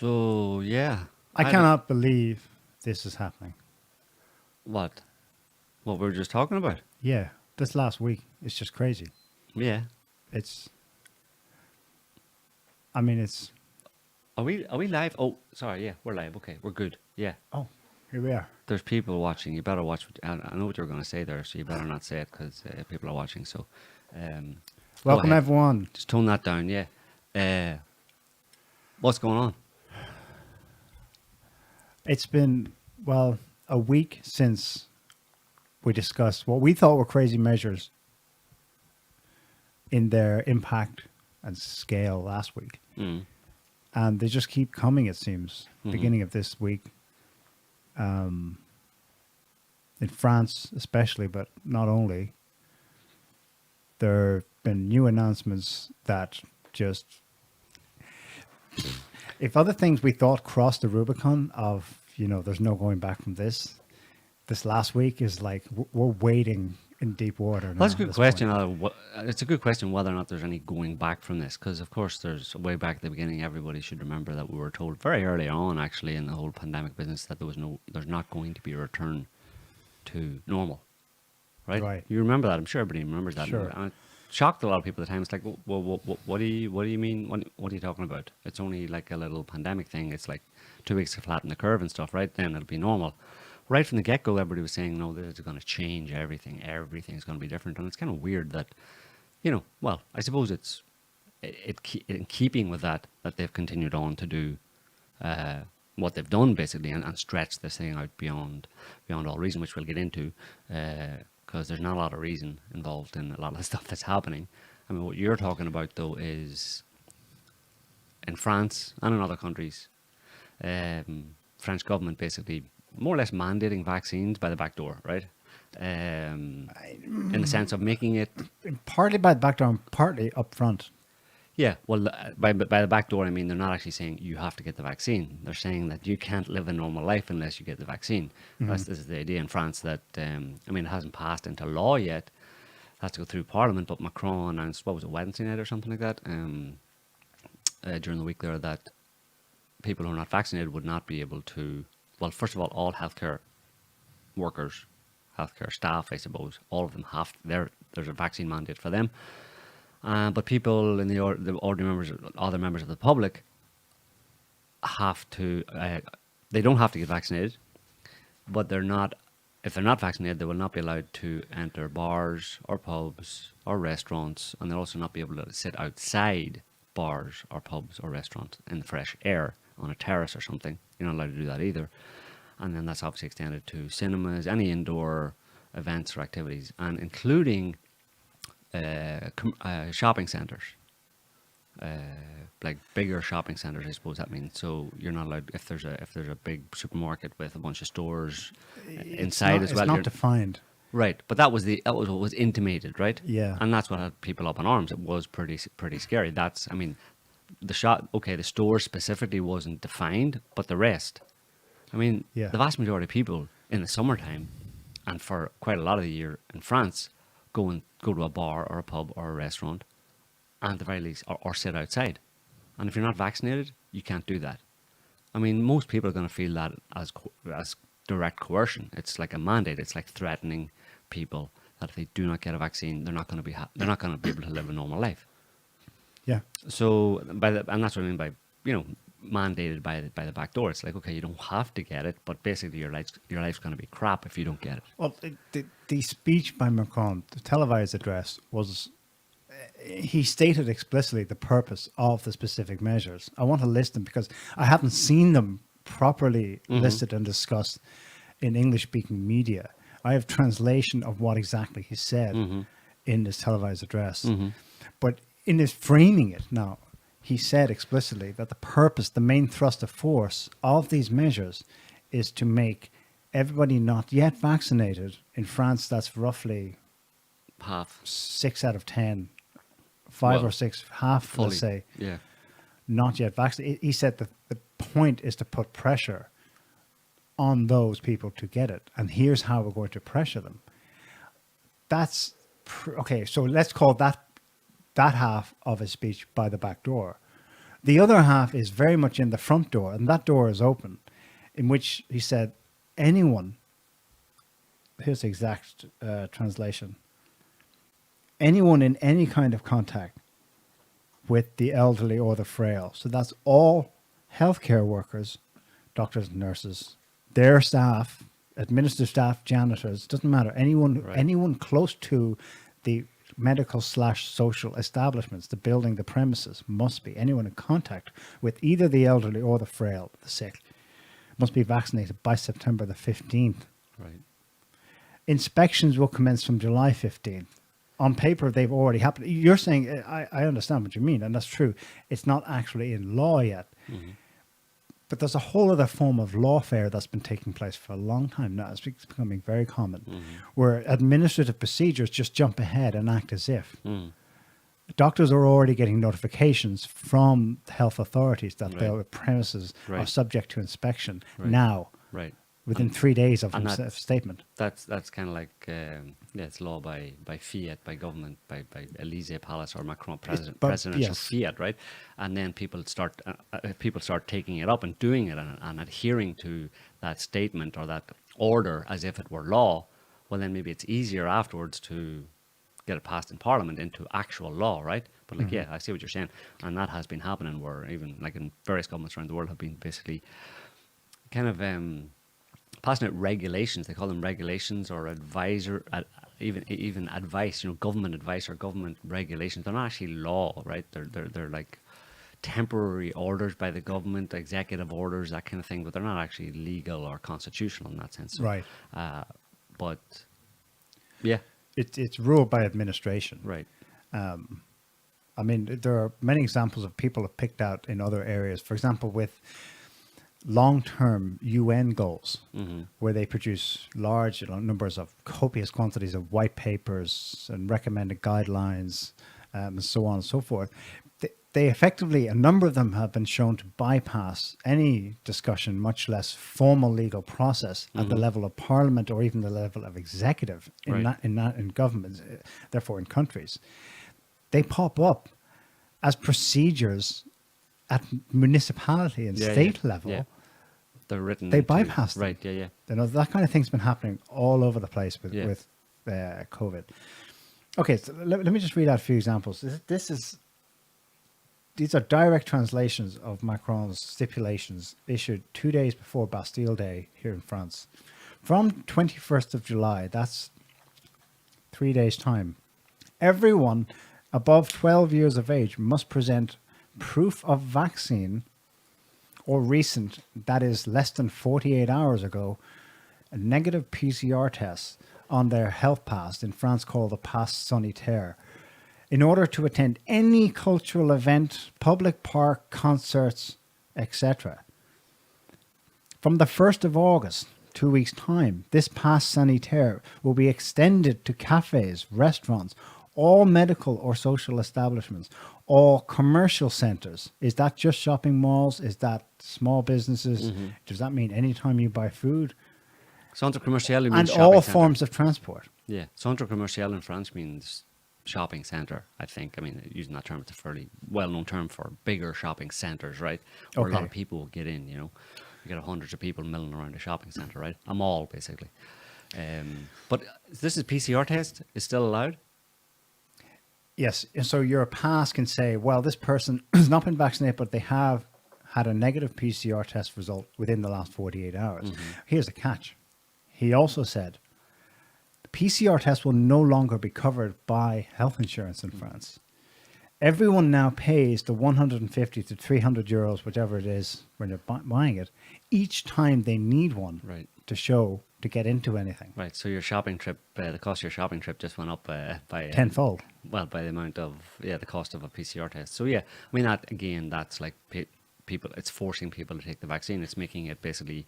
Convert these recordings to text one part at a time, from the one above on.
So yeah, I cannot believe this is happening. what we were just talking about. Yeah, this last week it's just crazy. Yeah. It's, I mean, it's. Are we live? Oh, sorry. Yeah, we're live. Okay, we're good. Yeah. Oh, here we are. There's people watching. You better watch. I know what you're going to say there, so you better not say it because people are watching. So, um, go Welcome ahead. everyone. Just tone that down. Yeah. What's going on? It's been a week since we discussed what we thought were crazy measures in their impact and scale last week. Mm. And they just keep coming, it seems, Mhm. beginning of this week. In France, especially, but not only, there have been new announcements that just, if other things we thought crossed the Rubicon of, there's no going back from this last week is like, we're wading in deep water now. Well, that's a at good this question. point. It's a good question whether or not there's any going back from this, because of course there's way back at the beginning. Everybody should remember that we were told very early on, actually, in the whole pandemic business, that there's not going to be a return to normal, right? Right. You remember that? I'm sure everybody remembers that. Sure. And it shocked a lot of people at the time. It's like, well, what do you mean? What are you talking about? It's only like a little pandemic thing. It's like 2 weeks to flatten the curve and stuff, right? Then it'll be normal. Right from the get-go, everybody was saying, no, this is going to change everything. Everything's going to be different. And it's kind of weird that, well, I suppose it's in keeping with that they've continued on to do what they've done, basically, and stretch this thing out beyond all reason, which we'll get into, because there's not a lot of reason involved in a lot of the stuff that's happening. I mean, what you're talking about, though, is in France and in other countries, French government basically more or less mandating vaccines by the back door, right? In the sense of making it... Partly by the back door and partly up front. Yeah, well, by the back door, I mean, they're not actually saying you have to get the vaccine. They're saying that you can't live a normal life unless you get the vaccine. This is the idea in France that, I mean, it hasn't passed into law yet. It has to go through Parliament, but Macron announced, what was it, Wednesday night or something like that, during the week there, that people who are not vaccinated would not be able to... Well, first of all healthcare workers, healthcare staff, I suppose, all of them there's a vaccine mandate for them. But people in the ordinary members, other members of the public, have to. They don't have to get vaccinated, but if they're not vaccinated, they will not be allowed to enter bars or pubs or restaurants, and they'll also not be able to sit outside bars or pubs or restaurants in the fresh air on a terrace or something. You're not allowed to do that either. And then that's obviously extended to cinemas, any indoor events or activities, and including shopping centres, like bigger shopping centres, I suppose that means. So you're not allowed, if there's a big supermarket with a bunch of stores inside as well. It's not defined. Right, but that was what was intimated, right? Yeah. And that's what had people up in arms. It was pretty scary. I mean, the store specifically wasn't defined, but the rest. I mean, Yeah. the vast majority of people in the summertime, and for quite a lot of the year in France, go to a bar or a pub or a restaurant, and at the very least, or sit outside. And if you're not vaccinated, you can't do that. I mean, most people are going to feel that as direct coercion. It's like a mandate. It's like threatening people that if they do not get a vaccine, they're not going to be able to live a normal life. Yeah. So and that's what I mean by mandated by the back door. It's like, okay, you don't have to get it, but basically your life's going to be crap if you don't get it. Well, the speech by Macron, the televised address, was, he stated explicitly the purpose of the specific measures. I want to list them because I haven't seen them properly listed and discussed in English-speaking media. I have translation of what exactly he said in this televised address. But in his framing it now, he said explicitly that the main thrust of force of these measures is to make everybody not yet vaccinated. In France, that's roughly Half. 6 out of 10, 5 or 6, half, Fully. let's say, Yeah. not yet vaccinated. He said that the point is to put pressure on those people to get it. And here's how we're going to pressure them. That's, okay, so let's call that half of his speech by the back door. The other half is very much in the front door, and that door is open, in which he said, anyone, here's the exact translation, anyone in any kind of contact with the elderly or the frail. So that's all healthcare workers, doctors, nurses, their staff, administrative staff, janitors, doesn't matter. Anyone close to the medical/social establishments, the building, the premises, must be, anyone in contact with either the elderly or the frail, the sick, must be vaccinated by September the 15th. Right. Inspections will commence from July 15th. On paper, they've already happened. You're saying, I understand what you mean, and that's true. It's not actually in law yet. Mm-hmm. But there's a whole other form of lawfare that's been taking place for a long time now. It's becoming very common, where administrative procedures just jump ahead and act as if. Doctors are already getting notifications from health authorities that their premises are subject to inspection now, within 3 days of a statement. That's kind of like it's law by fiat, by government, by Elysee Palace or Macron presidential fiat, right? And then people start taking it up and doing it and adhering to that statement or that order as if it were law. Well, then maybe it's easier afterwards to get it passed in Parliament into actual law, right? But like, I see what you're saying, and that has been happening. Where even like in various governments around the world have been basically kind of passing out regulations. They call them regulations or even advice. Government advice or government regulations. They're not actually law, right? They're like temporary orders by the government, executive orders, that kind of thing. But they're not actually legal or constitutional in that sense. So, Right. But yeah, it's ruled by administration. right. I mean, there are many examples of people have picked out in other areas. For example, with long-term UN goals, where they produce large numbers of copious quantities of white papers and recommended guidelines, and so on and so forth. They effectively, a number of them have been shown to bypass any discussion, much less formal legal process at the level of parliament or even the level of executive in governments, therefore in countries. They pop up as procedures at municipality and state level. Yeah. They're written. They bypass them. Right. Yeah. That kind of thing's been happening all over the place with COVID. Okay, so let me just read out a few examples. These are direct translations of Macron's stipulations issued 2 days before Bastille Day here in France. From 21st of July, that's 3 days' time, everyone above 12 years of age must present proof of vaccine or recent, that is less than 48 hours ago, a negative PCR test on their health pass, in France called the Pass Sanitaire, in order to attend any cultural event, public park, concerts, etc. From the 1st of August, 2 weeks' time, this Pass Sanitaire will be extended to cafes, restaurants, all medical or social establishments, all commercial centres. Is that just shopping malls? Is that small businesses? Does that mean anytime you buy food? Centre commercial means and shopping all centre. forms of transport. Yeah, centre commercial in France means shopping centre, I think. I mean, using that term, it's a fairly well-known term for bigger shopping centres, right? Where a lot of people will get in, You get hundreds of people milling around a shopping centre, right? A mall, basically. But this is PCR test is still allowed? Yes, and so your pass can say, well, this person has not been vaccinated, but they have had a negative PCR test result within the last 48 hours. Here's the catch. He also said, the PCR test will no longer be covered by health insurance in France. Everyone now pays the 150 to 300 euros, whichever it is, when you're buying it, each time they need one to show, to get into anything. Right, so your shopping trip, the cost of your shopping trip just went up by... tenfold. Well, by the amount of, the cost of a PCR test. So, I mean, that, again, that's like people, it's forcing people to take the vaccine. It's making it basically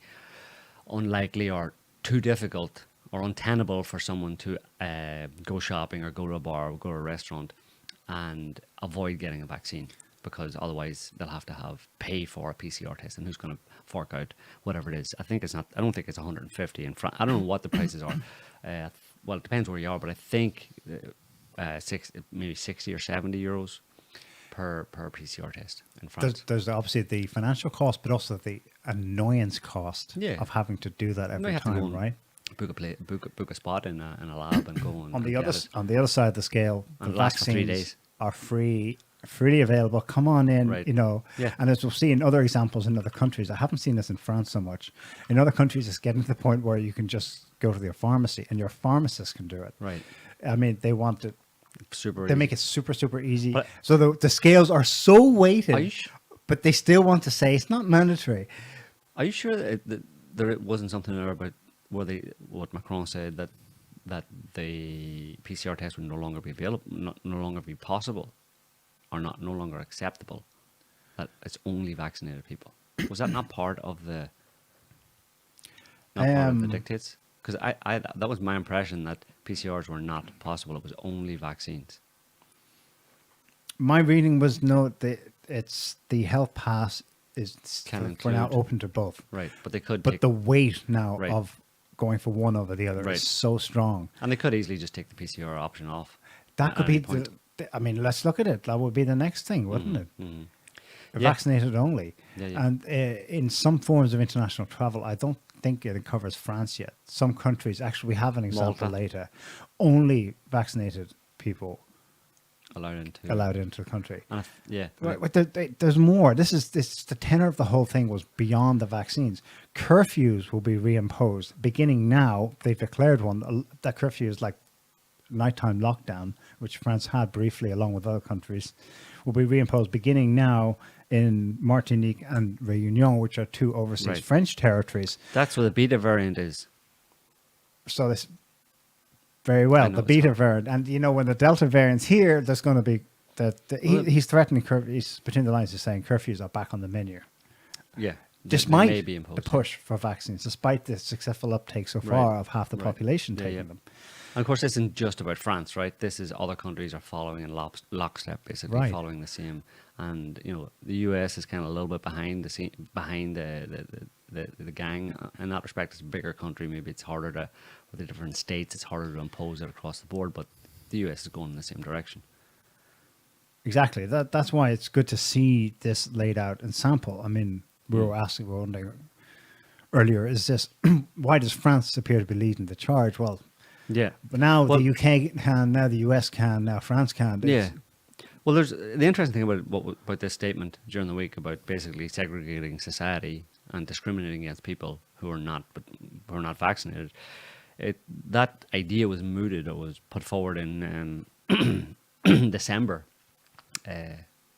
unlikely or too difficult or untenable for someone to go shopping or go to a bar or go to a restaurant and avoid getting a vaccine, because otherwise they'll have to pay for a PCR test, and who's going to fork out whatever it is. I don't think it's 150 in France. I don't know what the prices are. Well, it depends where you are, but I think maybe 60 or 70 euros per PCR test in France. There's obviously the financial cost, but also the annoyance cost Yeah. of having to do that You every have to go time, and right? book a spot in a lab and go and, On and the get other it. on the other side of the scale, the And it lasts for 3 vaccines days. are freely available. Come on in, Right. you know. Yeah. And as we'll see in other examples in other countries, I haven't seen this in France so much. In other countries, it's getting to the point where you can just go to your pharmacy and your pharmacist can do it. Right. I mean, they want it. Super They easy. make it super easy. But- So the scales are so weighted, Are you but they still want to say it's not mandatory. Are you sure that there wasn't something there about what Macron said that the PCR test would no longer be available, no longer be possible, or no longer acceptable? That it's only vaccinated people. Was that not part of the dictates? Because I that was my impression that PCRs were not possible. It was only vaccines. My reading was it's the health pass is Can for now include- open to both. Right, but they could But take, the weight now Right. of going for one over the other Right. is so strong. and they could easily just take the PCR option off. That could at be any point. I mean, let's look at it. That would be the next thing, wouldn't it? Mhm. Yeah. Vaccinated only. Yeah, yeah. And in some forms of international travel, I don't think it covers France yet. Some countries, actually, we have an example Malta. later, only vaccinated people allowed into the country. And yeah. Right, but there's more. This the tenor of the whole thing was beyond the vaccines. Curfews will be reimposed beginning now. They've declared one. That curfew is like nighttime lockdown, which France had briefly along with other countries, will be reimposed beginning now in Martinique and Réunion, which are two overseas Right. French territories. That's what the beta variant is. So this very well, know the it's beta not. variant, and you know when the Delta variant's here, there's going to be he's threatening he's between the lines. He's saying curfews are back on the menu. Yeah. Despite may be the imposed. push for vaccines, despite the successful uptake so Right. far of half the Right. population Yeah, taking yeah. them. And of course, this isn't just about France, right? This is other countries are following in lockstep, basically Right. following the same. And you know, the US is kind of a little bit behind the gang in that respect. It's a bigger country, maybe it's harder to with the different states. It's harder to impose it across the board, but the US is going in the same direction. Exactly. That's why it's good to see this laid out in sample. I mean, we were wondering earlier, is this why does France appear to be leading the charge? Well, Yeah. but now Well- the UK can, now the US can, now France can. Yeah. Well, there's the interesting thing about this statement during the week about basically segregating society and discriminating against people who are not vaccinated. That idea was mooted or was put forward in December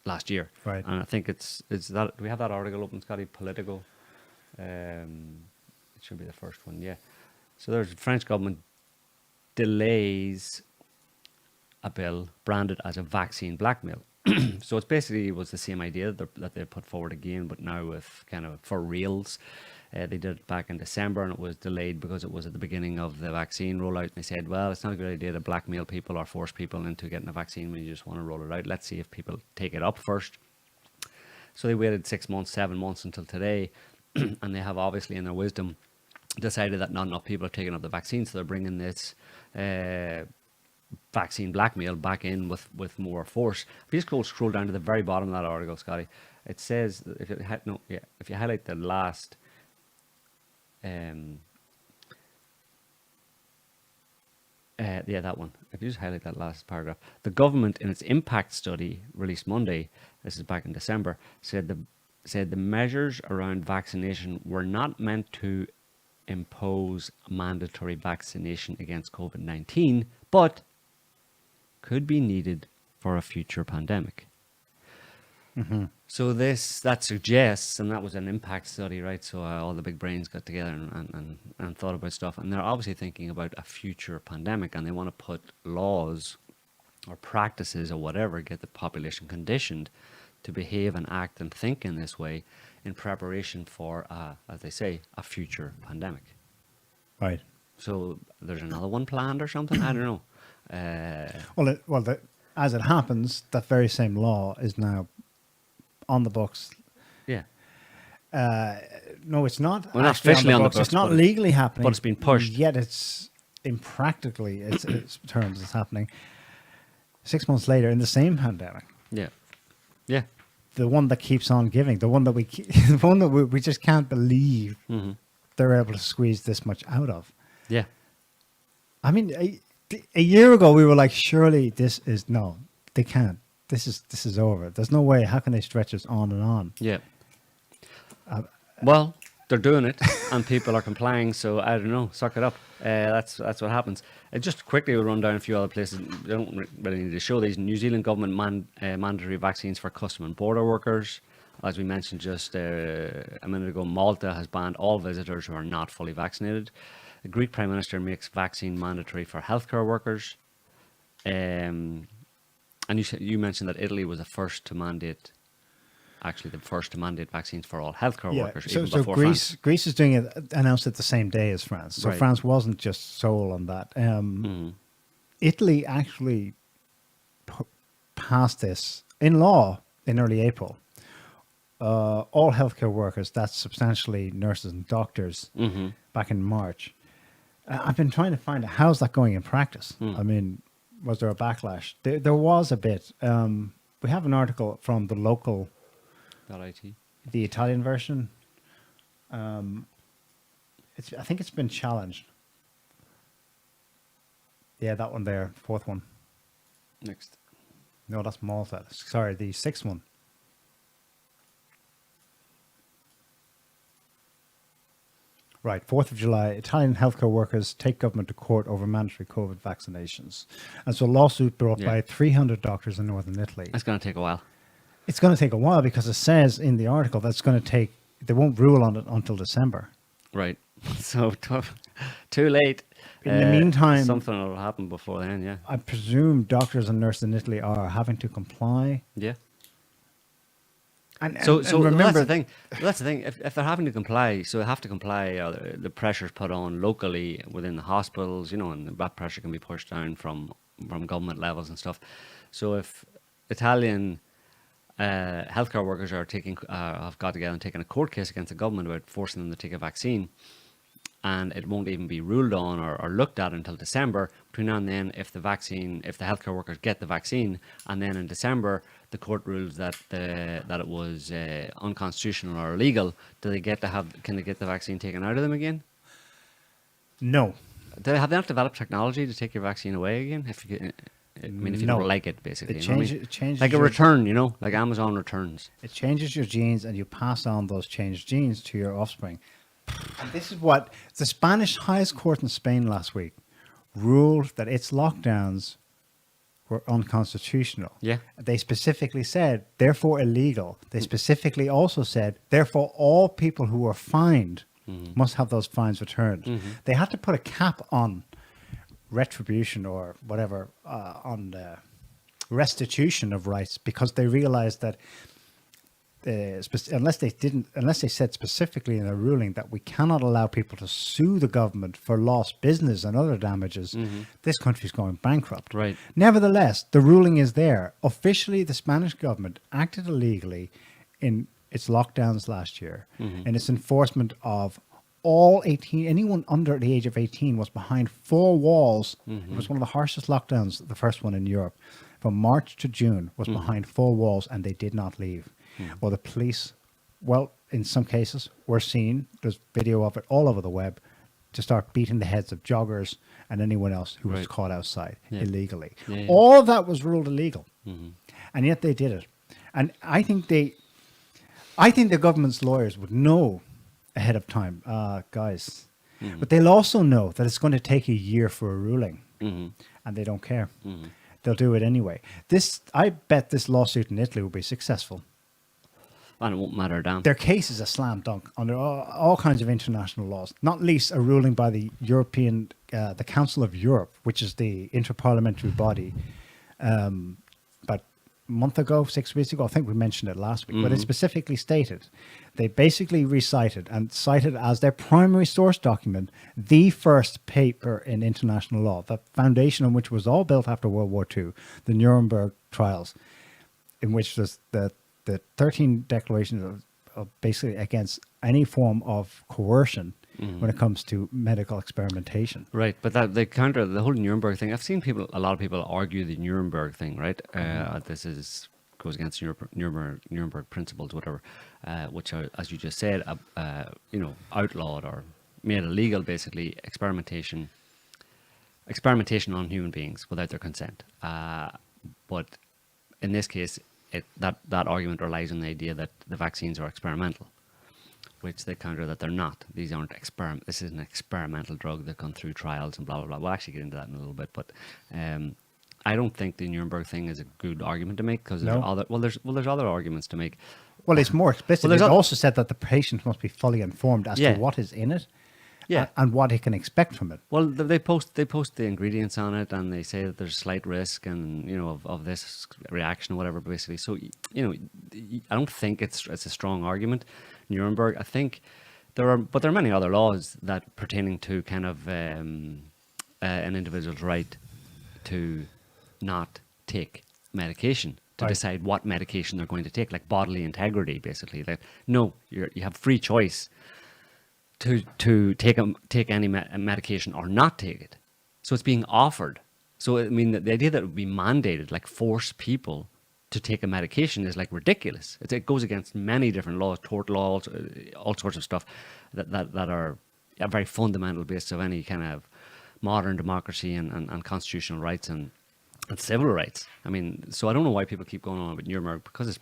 last year. Right. And I think it's that. Do we have that article open, Scotty? Politico. It should be the first one. Yeah. So there's French government delays a bill branded as a vaccine blackmail. So it's basically was the same idea that they put forward again, but now with kind of for reals. They did it back in December, and it was delayed because it was at the beginning of the vaccine rollout. And they said, well, it's not a good idea to blackmail people or force people into getting a vaccine when you just want to roll it out. Let's see if people take it up first. So they waited 6 months, 7 months until today, and they have obviously in their wisdom decided that not enough people are taking up the vaccine, so they're bringing this vaccine blackmail back in with more force. If you just scroll down to the very bottom of that article, Scotty, it says that if you highlight the last that one. If you just highlight that last paragraph, the government in its impact study released Monday, this is back in December, said the measures around vaccination were not meant to impose mandatory vaccination against COVID-19, but could be needed for a future pandemic. Mm-hmm. So that suggests, and that was an impact study, right? So all the big brains got together and thought about stuff, and they're obviously thinking about a future pandemic, and they want to put laws or practices or whatever, get the population conditioned to behave and act and think in this way in preparation for, as they say, a future pandemic. Right. So there's another one planned or something? I don't know. As it happens, that very same law is now on the books. Yeah. No, it's not. Well, not actually officially on the books, It's not but legally happening. but it's been pushed. Yet it's in practically its terms it's happening. 6 months later, in the same pandemic. Yeah. Yeah. The one that keeps on giving, the one that the one that we just can't believe they're able to squeeze this much out of. Yeah. I mean, a year ago we were like, surely they can't. This is over. There's no way. How can they stretch us on and on? Yeah. Well, they're doing it, and people are complying. So I don't know. Suck it up. That's what happens. Just quickly, we'll run down a few other places. We don't really need to show these. New Zealand government mandatory vaccines for custom and border workers. As we mentioned just a minute ago, Malta has banned all visitors who are not fully vaccinated. The Greek Prime Minister makes vaccine mandatory for healthcare workers. And you mentioned that Italy was the first to mandate vaccines for all healthcare workers. So, even before Greece is doing it, announced it the same day as France. So Right. France wasn't just sole on that. Italy actually passed this in law in early April. All healthcare workers, that's substantially nurses and doctors, back in March. I've been trying to find out how's that going in practice. I mean, was there a backlash? There was a bit. We have an article from the local, the Italian version. I think it's been challenged. Yeah, that one there, fourth one. Next. No, that's Malta. Sorry, the sixth one. Right, 4th of July, Italian healthcare workers take government to court over mandatory COVID vaccinations. And so a lawsuit brought by 300 doctors in northern Italy. It's going to take a while. It's going to take a while because it says in the article that they won't rule on it until December. Right. So too late. In the meantime, something will happen before then, yeah. I presume doctors and nurses in Italy are having to comply. Yeah. And remember, that's the thing. If they're having to comply, so they have to comply. The pressure's put on locally within the hospitals, and that pressure can be pushed down from government levels and stuff. So if Italian healthcare workers are have got together and taken a court case against the government about forcing them to take a vaccine, and it won't even be ruled on or looked at until December. Between now and then, if the healthcare workers get the vaccine, and then in December the court rules that it was unconstitutional or illegal, can they get the vaccine taken out of them again? No. Have they not developed technology to take your vaccine away again? If you don't like it, basically. It changes like a return, like Amazon returns. It changes your genes, and you pass on those changed genes to your offspring. And this is what the Spanish highest court in Spain last week ruled, that its lockdowns were unconstitutional. Yeah. They specifically said, therefore illegal. They specifically also said, therefore all people who were fined must have those fines returned. They had to put a cap on retribution or whatever, on the restitution of rights, because they realized that unless they said specifically in a ruling that we cannot allow people to sue the government for lost business and other damages, this country's going bankrupt. Right. Nevertheless, the ruling is there. Officially, the Spanish government acted illegally in its lockdowns last year, and its enforcement of anyone under the age of 18 was behind four walls. It was one of the harshest lockdowns, the first one in Europe. From March to June was behind four walls, and they did not leave. Or the police, in some cases, were seen, there's video of it all over the web, to start beating the heads of joggers and anyone else who was caught outside illegally. Yeah. All of that was ruled illegal. And yet they did it. And I think the government's lawyers would know ahead of time, guys. But they'll also know that it's going to take a year for a ruling. And they don't care. They'll do it anyway. I bet this lawsuit in Italy will be successful. And it won't matter, damn. Their case is a slam dunk under all kinds of international laws, not least a ruling by the the Council of Europe, which is the interparliamentary body. About a month ago, 6 weeks ago, I think we mentioned it last week, but it specifically stated, they basically recited and cited as their primary source document the first paper in international law, the foundation on which was all built after World War II, the Nuremberg trials, in which there's the 13 declarations of basically against any form of coercion when it comes to medical experimentation. Right, but they counter the whole Nuremberg thing. I've seen a lot of people argue the Nuremberg thing, right? This is goes against Nuremberg principles, whatever, which are, as you just said, outlawed or made illegal, basically, experimentation on human beings without their consent. But in this case, that argument relies on the idea that the vaccines are experimental, which they counter that they're not. These aren't This is an experimental drug that's gone through trials and blah, blah, blah. We'll actually get into that in a little bit. But I don't think the Nuremberg thing is a good argument to make, because there's other arguments to make. Well, it's more explicit. It also said that the patient must be fully informed as to what is in it. Yeah, and what he can expect from it. Well, they post the ingredients on it, and they say that there's slight risk, and of this reaction or whatever. Basically, so I don't think it's a strong argument. Nuremberg, I think there are many other laws that pertaining to kind of an individual's right to not take medication, to decide what medication they're going to take, like bodily integrity, basically. Like, no, you have free choice to take any medication or not take it. So it's being offered. So I mean, the idea that it would be mandated, like force people to take a medication, is like ridiculous. It goes against many different laws, tort laws, all sorts of stuff that are a very fundamental basis of any kind of modern democracy and constitutional rights and civil rights. I mean, so I don't know why people keep going on with Nuremberg, because it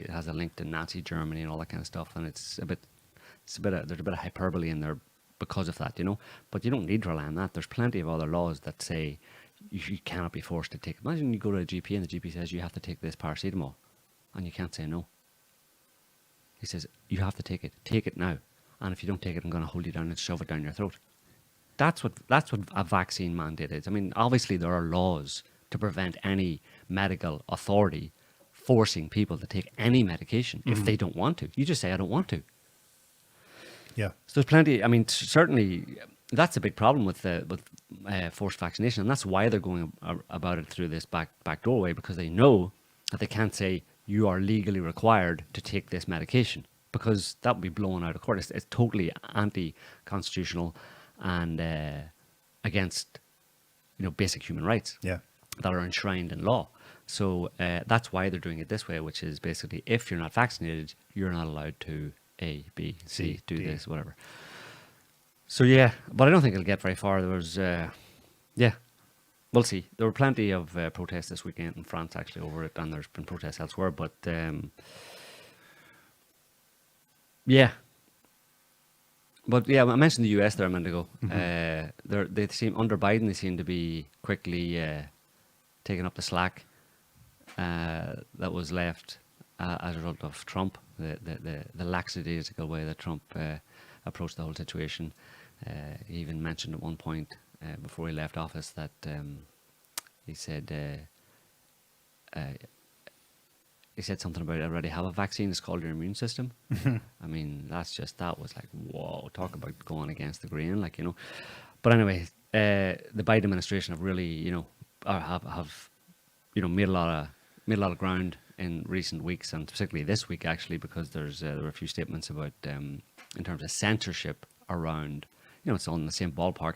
has a link to Nazi Germany and all that kind of stuff, and there's a bit of hyperbole in there because of that, But you don't need to rely on that. There's plenty of other laws that say you cannot be forced to take. Imagine you go to a GP and the GP says you have to take this paracetamol, and you can't say no. He says you have to take it. Take it now, and if you don't take it, I'm going to hold you down and shove it down your throat. That's what a vaccine mandate is. I mean, obviously there are laws to prevent any medical authority forcing people to take any medication if they don't want to. You just say, I don't want to. Yeah. So there's plenty. I mean, certainly that's a big problem with forced vaccination, and that's why they're going about it through this back doorway, because they know that they can't say you are legally required to take this medication, because that would be blown out of court. It's totally anti-constitutional and against basic human rights that are enshrined in law. So that's why they're doing it this way, which is basically, if you're not vaccinated, you're not allowed to A, B, C, do this, whatever. So yeah, but I don't think it'll get very far. There was, we'll see. There were plenty of protests this weekend in France actually over it, and there's been protests elsewhere. But I mentioned the US there a minute ago. They seem, under Biden, they seem to be quickly taking up the slack that was left as a result of Trump. The lackadaisical way that Trump approached the whole situation. He even mentioned at one point before he left office that he said something about, I already have a vaccine, it's called your immune system. I mean, that was like, whoa, talk about going against the grain, But anyway, the Biden administration have really, have made a lot of ground in recent weeks, and particularly this week actually, because there were a few statements about in terms of censorship around, it's all in the same ballpark,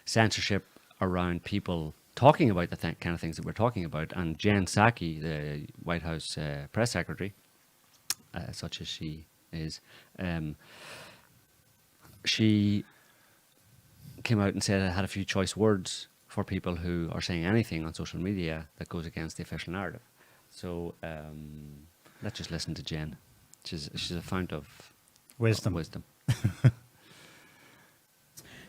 censorship around people talking about the kind of things that we're talking about. And Jen Psaki, the White House press secretary, such as she is, she came out and said it had a few choice words for people who are saying anything on social media that goes against the official narrative. So let's just listen to Jen. She's a fount of wisdom.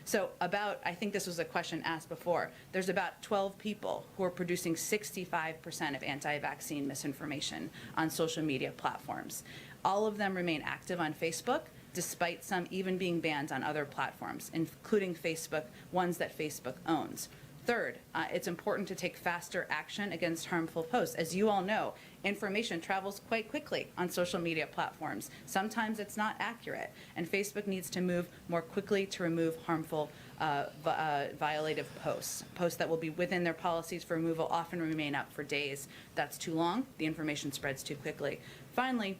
So I think this was a question asked before, there's about 12 people who are producing 65% of anti-vaccine misinformation on social media platforms. All of them remain active on Facebook, despite some even being banned on other platforms, including Facebook, ones that Facebook owns. Third, it's important to take faster action against harmful posts. As you all know, information travels quite quickly on social media platforms. Sometimes it's not accurate, and Facebook needs to move more quickly to remove harmful, violative posts. Posts that will be within their policies for removal often remain up for days. That's too long. The information spreads too quickly. Finally,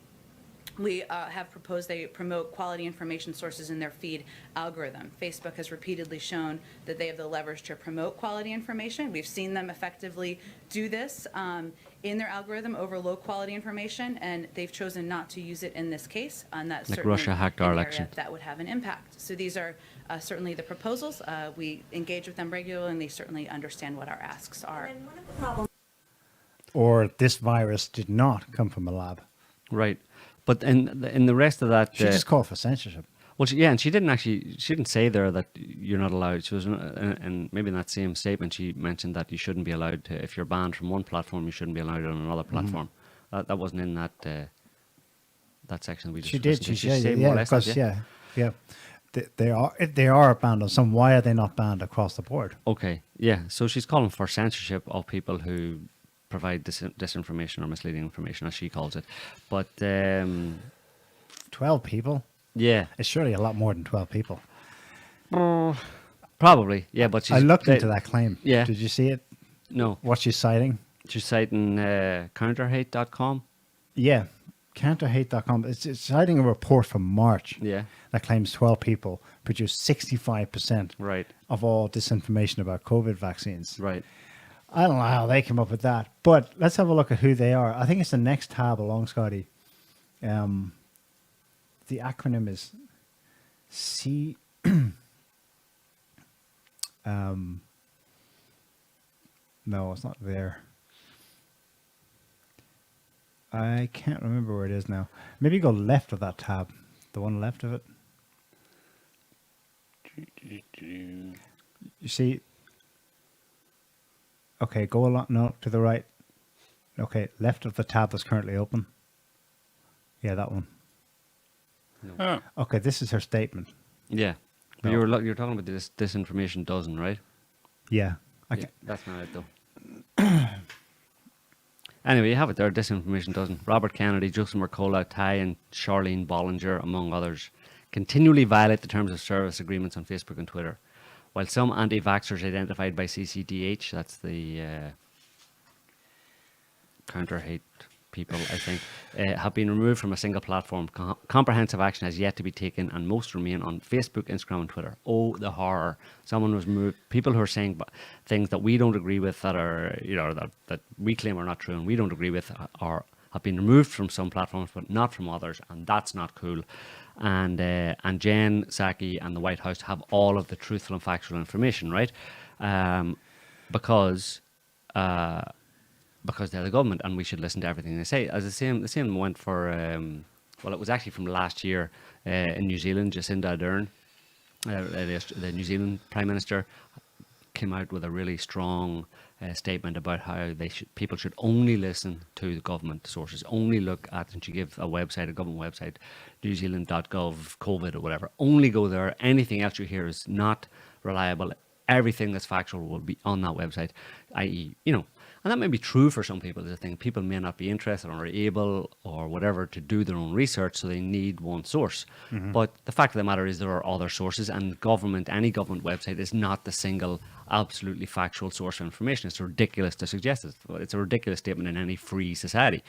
We have proposed they promote quality information sources in their feed algorithm. Facebook has repeatedly shown that they have the leverage to promote quality information. We've seen them effectively do this in their algorithm over low quality information, and they've chosen not to use it in this case, and that's Like certainly Russia hacked our an election. area that would have an impact. So these are certainly the proposals. We engage with them regularly, and they certainly understand what our asks are. And one of the problems Or this virus did not come from a lab. Right. But in the rest of that, She just called for censorship. well, and she didn't say there that you're not allowed. She was, and maybe in that same statement, she mentioned that you shouldn't be allowed to, if you're banned from one platform, you shouldn't be allowed on another platform. That wasn't in that that section we just She did. listened to. She said said, more or yeah, less that, because yeah. They are banned on some. Why are they not banned across the board? Okay, yeah. So she's calling for censorship of people who provide disinformation or misleading information, as she calls it. But 12 people. yeah, It's surely a lot more than 12 people. probably, yeah. But she's, I looked into that claim. Yeah. Did you see it? No, What she's citing? she's citing counterhate.com. Yeah. Counterhate.com. It's citing a report from March Yeah, that claims 12 people produced 65% right, of all disinformation about COVID vaccines. right. I don't know how they came up with that, but let's have a look at who they are. I think it's the next tab along, Scotty. The acronym is C. No, it's not there. I can't remember where it is now. Maybe go left of that tab. The one left of it. You see? Okay, go along. No, to the right. Okay, left of the tab that's currently open. Yeah, that one. Oh, Okay, this is her statement. Yeah. But No. you're talking about this disinformation dozen, right? Yeah. Yeah, that's not it though. Anyway, you have it there. Disinformation dozen. Robert Kennedy, Justin Mercola, Ty, and Charlene Bollinger, among others, continually violate the terms of service agreements on Facebook and Twitter. While some anti-vaxxers identified by CCDH, that's the counter-hate people, I think, have been removed from a single platform. Comprehensive action has yet to be taken, and most remain on Facebook, Instagram, and Twitter. Oh, the horror! Someone was moved. People who are saying things that we don't agree with, that are that we claim are not true, and we don't agree with, have been removed from some platforms, but not from others, and that's not cool. And Jen Psaki and the White House have all of the truthful and factual information, right? Because they're the government, and we should listen to everything they say. As the same went for it was actually from last year in New Zealand. Jacinda Ardern, the New Zealand Prime Minister, came out with a really strong statement about how people should only listen to the government sources, only look at, and she gave a government website, newzealand.gov COVID or whatever, only go there. Anything else you hear is not reliable. Everything that's factual will be on that website, i.e., and that may be true for some people. I think people may not be interested or able or whatever to do their own research, so they need one source. But the fact of the matter is there are other sources, and any government website is not the single absolutely factual source of information. It's ridiculous to suggest it. It's a ridiculous statement in any free society.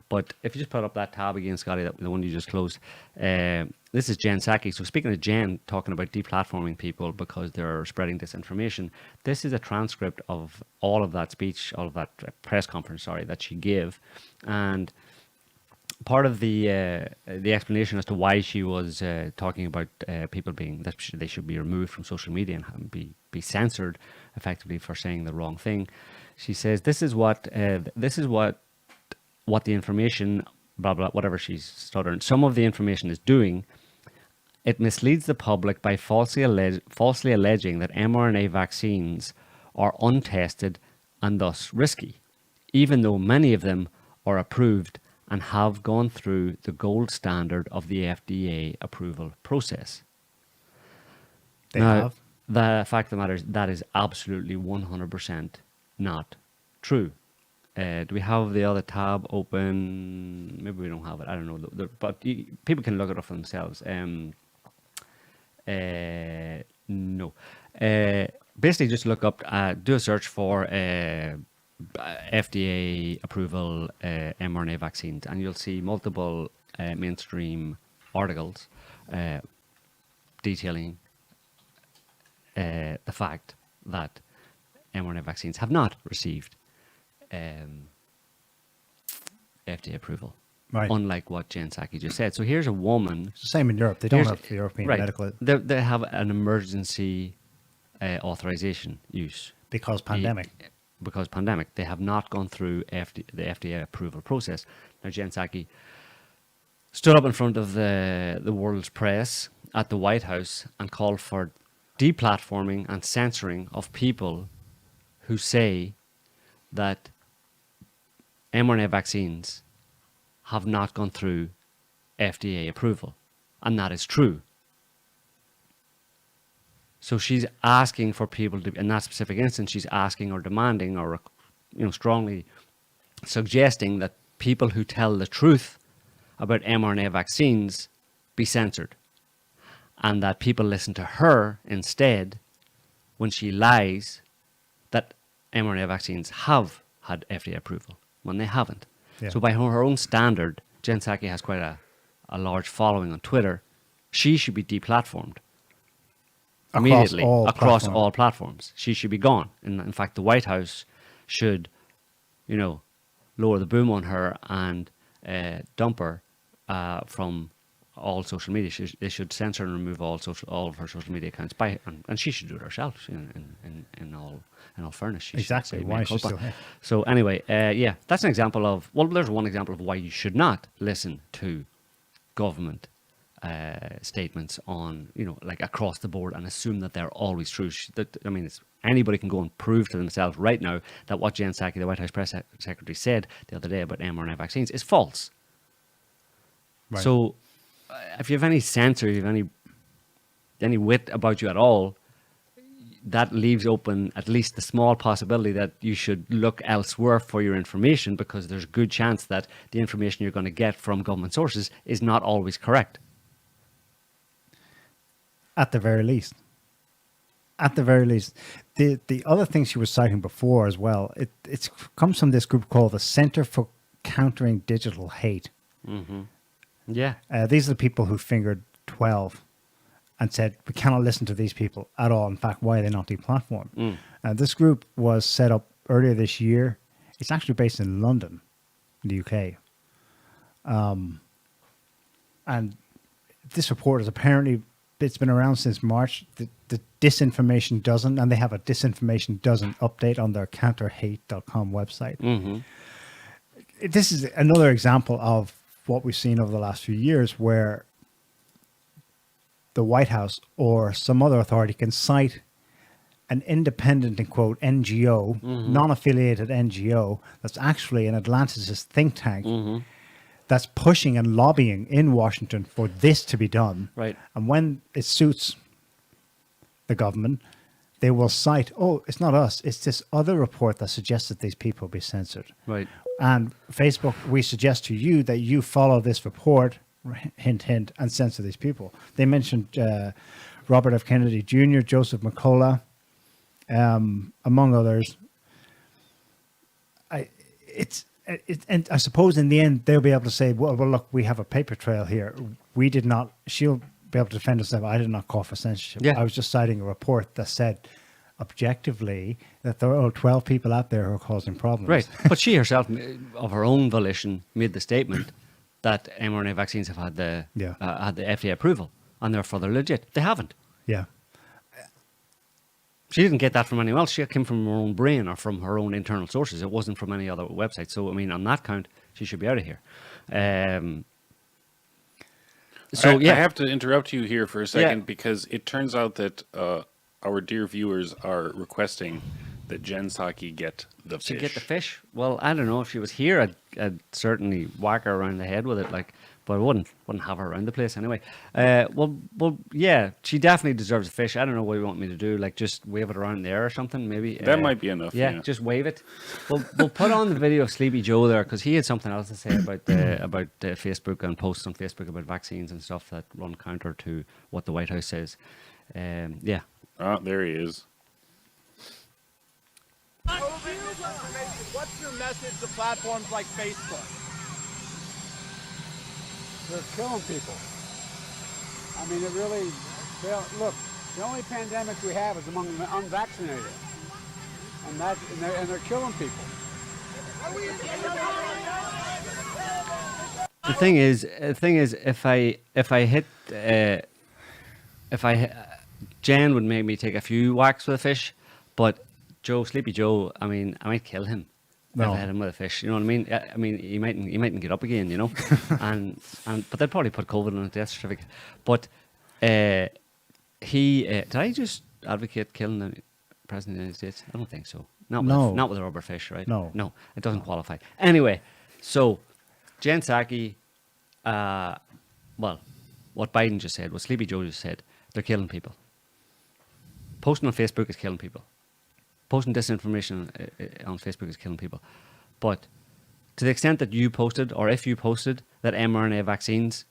But if you just put up that tab again, Scotty, the one you just closed, this is Jen Psaki. So speaking of Jen talking about deplatforming people because they're spreading disinformation, this is a transcript of all of that speech, all of that press conference, that she gave. And part of the explanation as to why she was talking about people that they should be removed from social media and be censored effectively for saying the wrong thing, she says this is what the information, blah, blah, whatever she's stuttering, some of the information is doing. It misleads the public by falsely alleging that mRNA vaccines are untested and thus risky, even though many of them are approved and have gone through the gold standard of the FDA approval process. They Now, have. the fact of the matter is that is absolutely 100% not true. Do we have the other tab open? Maybe we don't have it. I don't know. But people can look it up for themselves. No. Basically, just look up, do a search for FDA approval mRNA vaccines, and you'll see multiple mainstream articles detailing the fact that mRNA vaccines have not received FDA approval, Right. unlike what Jen Psaki just said. So here's a woman. It's the same in Europe. They don't Here's- have the European right. medical They have an emergency authorization use. because pandemic. Because pandemic. They have not gone through the FDA approval process. Now, Jen Psaki stood up in front of the world's press at the White House and called for deplatforming and censoring of people who say that mRNA vaccines have not gone through FDA approval. And that is true. So she's asking for people to, in that specific instance, she's asking or demanding or, strongly suggesting that people who tell the truth about mRNA vaccines be censored. And that people listen to her instead when she lies that mRNA vaccines have had FDA approval when they haven't. Yeah. So by her own standard, Jen Psaki has quite a large following on Twitter. She should be deplatformed immediately across all platforms. She should be gone. In fact, the White House should, lower the boom on her and dump her from all social media. They should censor and remove all of her social media accounts and she should do it herself. In all fairness, she Exactly. should say Why mea is she culpa. still here? So anyway, that's an example of. Well, there's one example of why you should not listen to government statements on, like across the board and assume that they're always true. Anybody can go and prove to themselves right now that what Jen Psaki, the White House press secretary, said the other day about mRNA vaccines is false. Right. So, if you have any sense or you have any wit about you at all, that leaves open at least the small possibility that you should look elsewhere for your information, because there's a good chance that the information you're going to get from government sources is not always correct. At the very least. At the very least. The other thing she was citing before as well, it comes from this group called the Center for Countering Digital Hate. Mm-hmm. Yeah. These are the people who fingered 12 and said, we cannot listen to these people at all. In fact, why are they not deplatformed? This group was set up earlier this year. It's actually based in London, in the UK. And this report is apparently, it's been around since March. The Disinformation Dozen, and they have a Disinformation Dozen update on their counterhate.com website. Mm-hmm. This is another example of what we've seen over the last few years, where the White House or some other authority can cite an independent, in quote, NGO, non-affiliated NGO, that's actually an Atlanticist think tank that's pushing and lobbying in Washington for this to be done. Right. And when it suits the government, they will cite, oh, it's not us, it's this other report that suggests that these people be censored. Right. And Facebook, we suggest to you that you follow this report, hint, hint, and censor these people. They mentioned Robert F. Kennedy Jr., Joseph McCullough, among others. And I suppose in the end, they'll be able to say, well, look, we have a paper trail here. We did not, she'll be able to defend herself. I did not call for censorship. Yeah. I was just citing a report that said objectively that there are 12 people out there who are causing problems. Right. But she herself, of her own volition, made the statement that mRNA vaccines have had the FDA approval and therefore they're legit. They haven't. Yeah. She didn't get that from anyone else. She came from her own brain or from her own internal sources. It wasn't from any other website. So, on that count, she should be out of here. I Yeah. have to interrupt you here for a second because it turns out that our dear viewers are requesting that Jen Psaki get the fish. To get the fish? Well, I don't know. If she was here, I'd certainly whack her around the head with it, but I wouldn't have her around the place anyway. Well, yeah, she definitely deserves a fish. I don't know what you want me to do, just wave it around there or something, maybe. That might be enough. Yeah, just wave it. We'll put on the video of Sleepy Joe there because he had something else to say about Facebook and posts on Facebook about vaccines and stuff that run counter to what the White House says. Yeah. Oh, there he is. What's your message to platforms like Facebook? They're killing people. I mean, it really, look, the only pandemic we have is among the unvaccinated. And they're killing people. The thing is, if I hit, Jen would make me take a few whacks with a fish, but Sleepy Joe, I mean, I might kill him if No. I hit him with a fish. You know what I mean? I mean, he mightn't get up again. You know, but they'd probably put COVID on a death certificate. But did I just advocate killing the president of the United States? I don't think so. No. Not with a rubber fish, right? No. It doesn't qualify. Anyway, so Jen Psaki, well, what Biden just said, what Sleepy Joe just said, they're killing people. Posting on Facebook is killing people. Posting disinformation on Facebook is killing people. But to the extent that you posted, or if you posted, that mRNA vaccines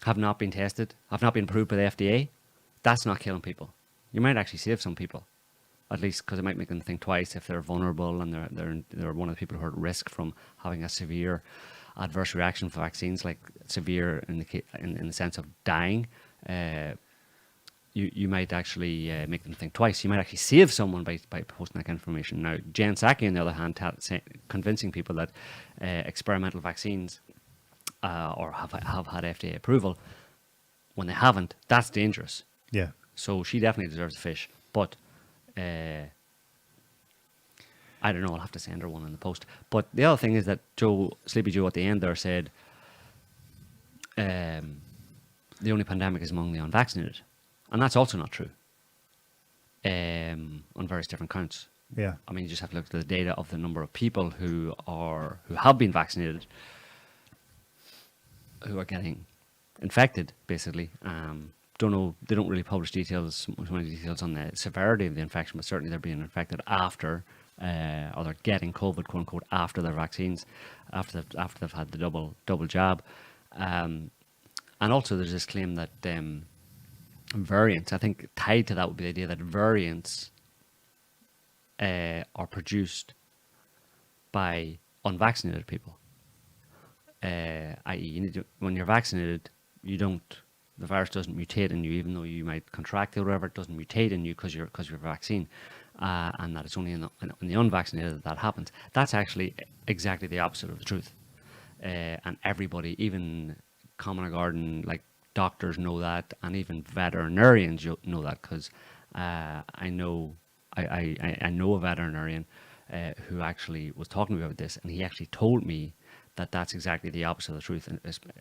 have not been tested, have not been approved by the FDA, that's not killing people. You might actually save some people, at least because it might make them think twice if they're vulnerable and they're one of the people who are at risk from having a severe adverse reaction for vaccines, like severe in the sense of dying. You might actually make them think twice. You might actually save someone by posting that kind of information. Now, Jen Psaki, on the other hand, convincing people that experimental vaccines or have had FDA approval when they haven't, that's dangerous. Yeah. So she definitely deserves a fish. But I don't know, I'll have to send her one in the post. But the other thing is that Sleepy Joe at the end there said the only pandemic is among the unvaccinated. And that's also not true on various different counts. Yeah. I mean, you just have to look at the data of the number of people who have been vaccinated, who are getting infected, basically. Don't know, they don't really publish so many details on the severity of the infection, but certainly they're being infected after, or they're getting COVID, quote unquote, after their vaccines, after they've had the double jab. And also there's this claim that variants, I think tied to that would be the idea that variants are produced by unvaccinated people. I.e., when you're vaccinated, the virus doesn't mutate in you, even though you might contract it or whatever. It doesn't mutate in you because you're a vaccine, and that it's only in the unvaccinated that happens. That's actually exactly the opposite of the truth. And everybody, even common or garden, like doctors know that, and even veterinarians know that, because I know a veterinarian who actually was talking to me about this, and he actually told me that that's exactly the opposite of the truth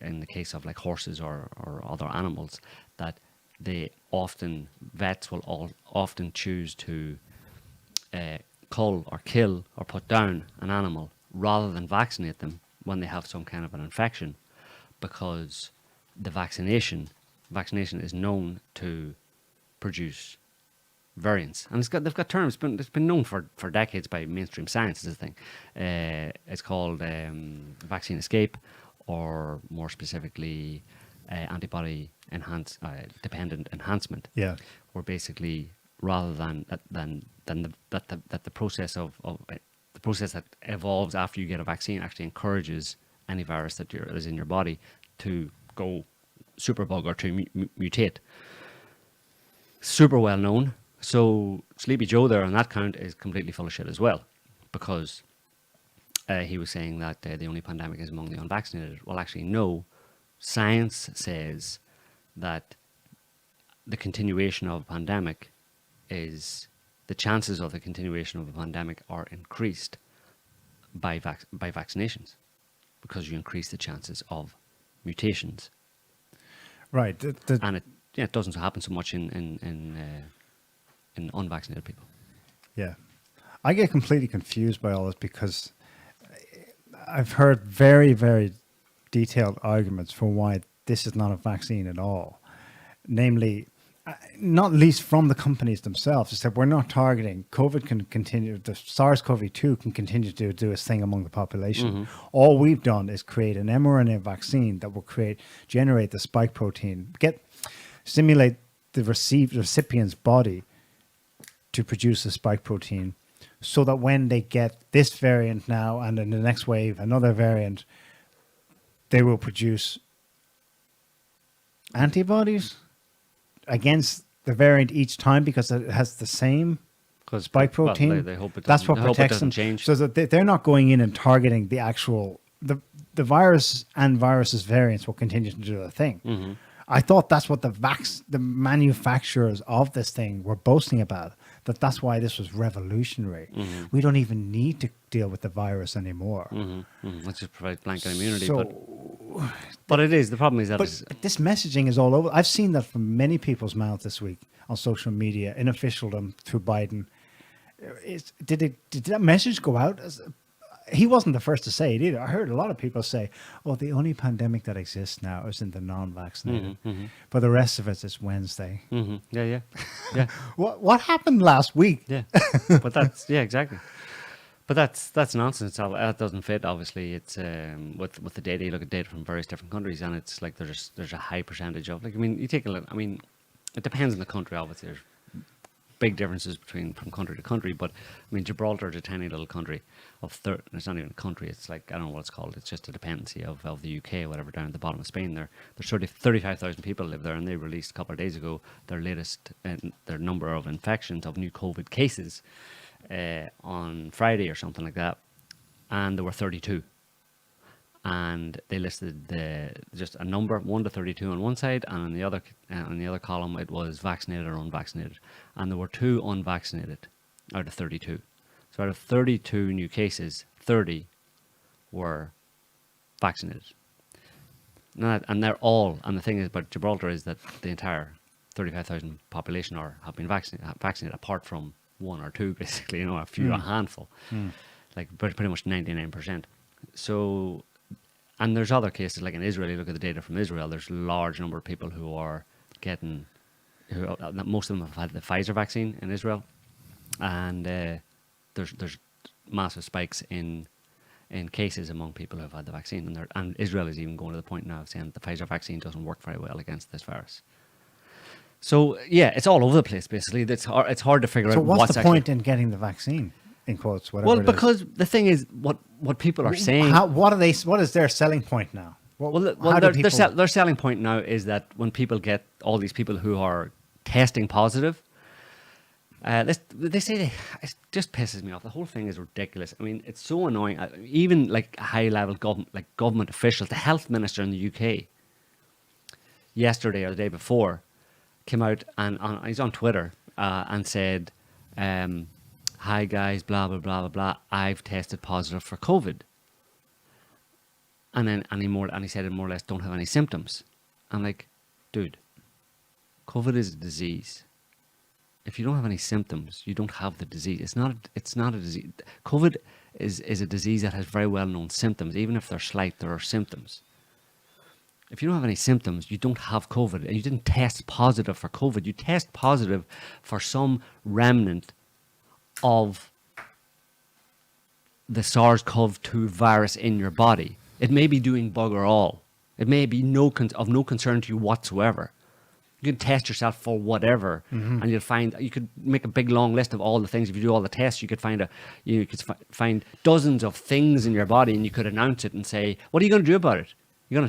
in the case of like horses or other animals, that vets will often choose to cull or kill or put down an animal rather than vaccinate them when they have some kind of an infection, because the vaccination is known to produce variants, and they've got terms. It's been known for decades by mainstream science. Is the thing. It's called vaccine escape, or more specifically, antibody dependent enhancement. Yeah. Where basically, rather than the process the process that evolves after you get a vaccine actually encourages any virus that is in your body to go superbug or to mutate. Super well known. So Sleepy Joe there on that count is completely full of shit as well, because he was saying that the only pandemic is among the unvaccinated. Well, actually, no. Science says that the continuation of a pandemic the chances of the continuation of a pandemic are increased by vaccinations, because you increase the chances of mutations. Right. And it doesn't happen so much in unvaccinated people. Yeah. I get completely confused by all this, because I've heard very, very detailed arguments for why this is not a vaccine at all. Namely, not least from the companies themselves, is that we're not targeting COVID. Can continue, the SARS-CoV-2 can continue to do its thing among the population. Mm-hmm. All we've done is create an mRNA vaccine that will generate the spike protein, stimulate the recipient's body to produce the spike protein, so that when they get this variant now, and in the next wave another variant, they will produce antibodies against the variant each time because it has the same spike protein. They hope it That's doesn't- what they hope it protects doesn't them. change. So that they're not going in and targeting the actual the virus and viruses variants will continue to do their thing. Mm-hmm. I thought that's what the manufacturers of this thing were boasting about. That's why this was revolutionary. Mm-hmm. We don't even need to deal with the virus anymore. Let's just provide blanket immunity. So, but it is. The problem is that but it's- this messaging is all over. I've seen that from many people's mouths this week on social media, in officialdom through Biden. Did that message go out? He wasn't the first to say it either. I heard a lot of people say, "Oh, the only pandemic that exists now is in the non-vaccinated. For the rest of us, it's Wednesday." yeah. What happened last week? Yeah, but that's exactly. But that's nonsense. That doesn't fit. Obviously, it's with the data. You look at data from various different countries, and it's like there's a high percentage of, like, I mean, you take a look. I mean, it depends on the country. Obviously, there's big differences from country to country. But I mean, Gibraltar is a tiny little country of it's not even a country. It's like, I don't know what it's called. It's just a dependency of the UK or whatever, down at the bottom of Spain. There's 35,000 people live there, and they released a couple of days ago their latest their number of infections of new COVID cases on Friday or something like that, and there were 32. And they listed just a number 1 to 32 on one side, and on the other column it was vaccinated or unvaccinated, and there were 2 unvaccinated out of 32. So out of 32 new cases, 30 were vaccinated. And they're all. And the thing is about Gibraltar is that the entire 35,000 population have been vaccinated, apart from 1 or 2, basically. A few, a handful, like pretty much 99%. So. And there's other cases, like in Israel. You look at the data from Israel. There's a large number of people who are getting, most of them have had the Pfizer vaccine in Israel, and there's massive spikes in cases among people who have had the vaccine, and Israel is even going to the point now of saying that the Pfizer vaccine doesn't work very well against this virus. So yeah, it's all over the place. Basically, it's hard to figure out. So what's the actually point in getting the vaccine? In quotes, whatever. Well, it is. because the thing is, what people are saying. What is their selling point now? Their selling point now is that when people get all these people who are testing positive, they say it just pisses me off. The whole thing is ridiculous. I mean, it's so annoying. Even like high level government officials, the health minister in the UK, yesterday or the day before, came out and he's on Twitter and said, "Hi guys, blah blah blah blah blah. I've tested positive for COVID." And he said, "I more or less don't have any symptoms." I'm like, dude, COVID is a disease. If you don't have any symptoms, you don't have the disease. It's not a disease. COVID is a disease that has very well known symptoms. Even if they're slight, there are symptoms. If you don't have any symptoms, you don't have COVID, and you didn't test positive for COVID. You test positive for some remnant of the SARS-CoV-2 virus in your body. It may be doing bugger all. It may be of no concern to you whatsoever. You can test yourself for whatever, and you could make a big long list of all the things. If you do all the tests, you could find dozens of things in your body, and you could announce it and say, "What are you going to do about it? You're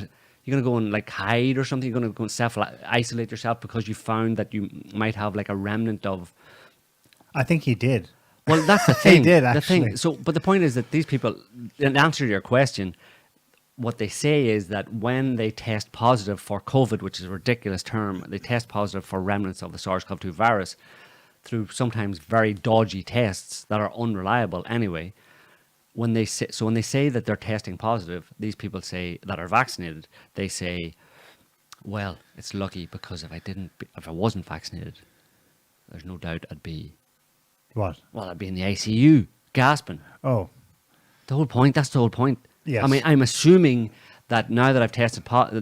gonna go and like hide or something. You're gonna go and self-isolate yourself because you found that you might have like a remnant of." I think he did. Well, that's the thing. He did, actually. But the point is that these people, in answer to your question, what they say is that when they test positive for COVID, which is a ridiculous term, they test positive for remnants of the SARS-CoV-2 virus through sometimes very dodgy tests that are unreliable anyway. When they say that they're testing positive, these people say that are vaccinated, they say, "Well, it's lucky because if I wasn't vaccinated, there's no doubt I'd be." What? Well, I'd be in the ICU, gasping. Oh. The whole point. That's the whole point. Yes. I mean, I'm assuming that now that I've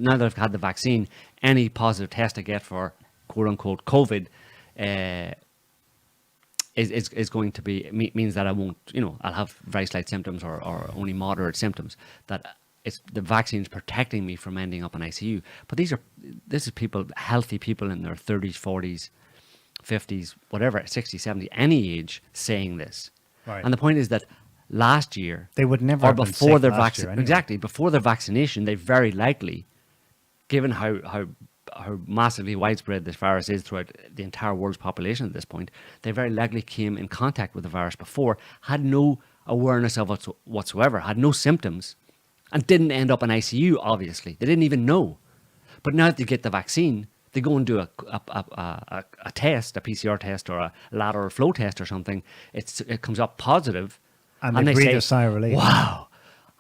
now that I've had the vaccine, any positive test I get for quote unquote COVID is going to be means that I won't, I'll have very slight symptoms or only moderate symptoms. That the vaccine's protecting me from ending up in ICU. But this is people, healthy people in their 30s, 40s, 50s, whatever, 60, 70, any age saying this. Right. And the point is that last year, They would never or have been before sick their last year vaccine, anyway. exactly, before their vaccination, they very likely, given how how massively widespread this virus is throughout the entire world's population at this point, they very likely came in contact with the virus before, had no awareness of it whatsoever, had no symptoms, and didn't end up in ICU, obviously. They didn't even know. But now that they get the vaccine, they go and do a test, a PCR test or a lateral flow test or something. It comes up positive. And they breathe a sigh of relief. Wow,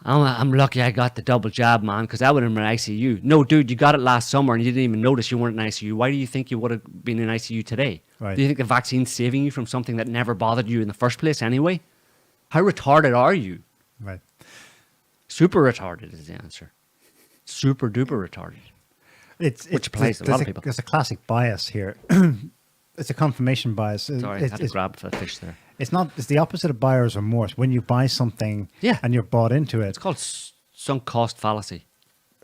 I'm lucky I got the double jab, man, because I would have been in ICU. No, dude, you got it last summer and you didn't even notice you weren't in ICU. Why do you think you would have been in ICU today? Right. Do you think the vaccine's saving you from something that never bothered you in the first place anyway? How retarded are you? Right. Super retarded is the answer. Super duper retarded. Which applies to a lot of people. There's a classic bias here. It's a confirmation bias. Sorry, I had to grab for the fish there. It's the opposite of buyer's remorse. When you buy something and you're bought into it. It's called sunk cost fallacy.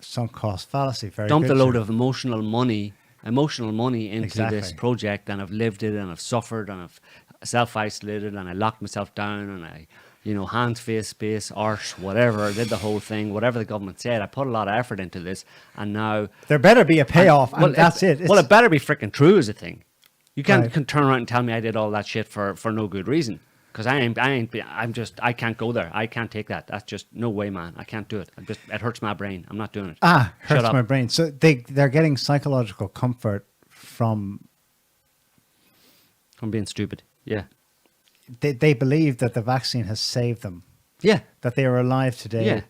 Sunk cost fallacy. Very Dumped good, a load sir. of emotional money into Exactly. this project, and I've lived it, and I've suffered, and I've self-isolated, and I locked myself down, and I, hands, face, space, arse, whatever, did the whole thing, whatever the government said. I put a lot of effort into this, and now... There better be a payoff, and that's it. Well, it better be freaking true is the thing. You can't Right. turn around and tell me I did all that shit for no good reason. Because I can't go there. I can't take that. That's just, no way, man. I can't do it. It hurts my brain. I'm not doing it. Shut Hurts up. my brain. So they're getting psychological comfort from... I'm being stupid. Yeah. They believe that the vaccine has saved them, Yeah. that they are alive today. Yeah.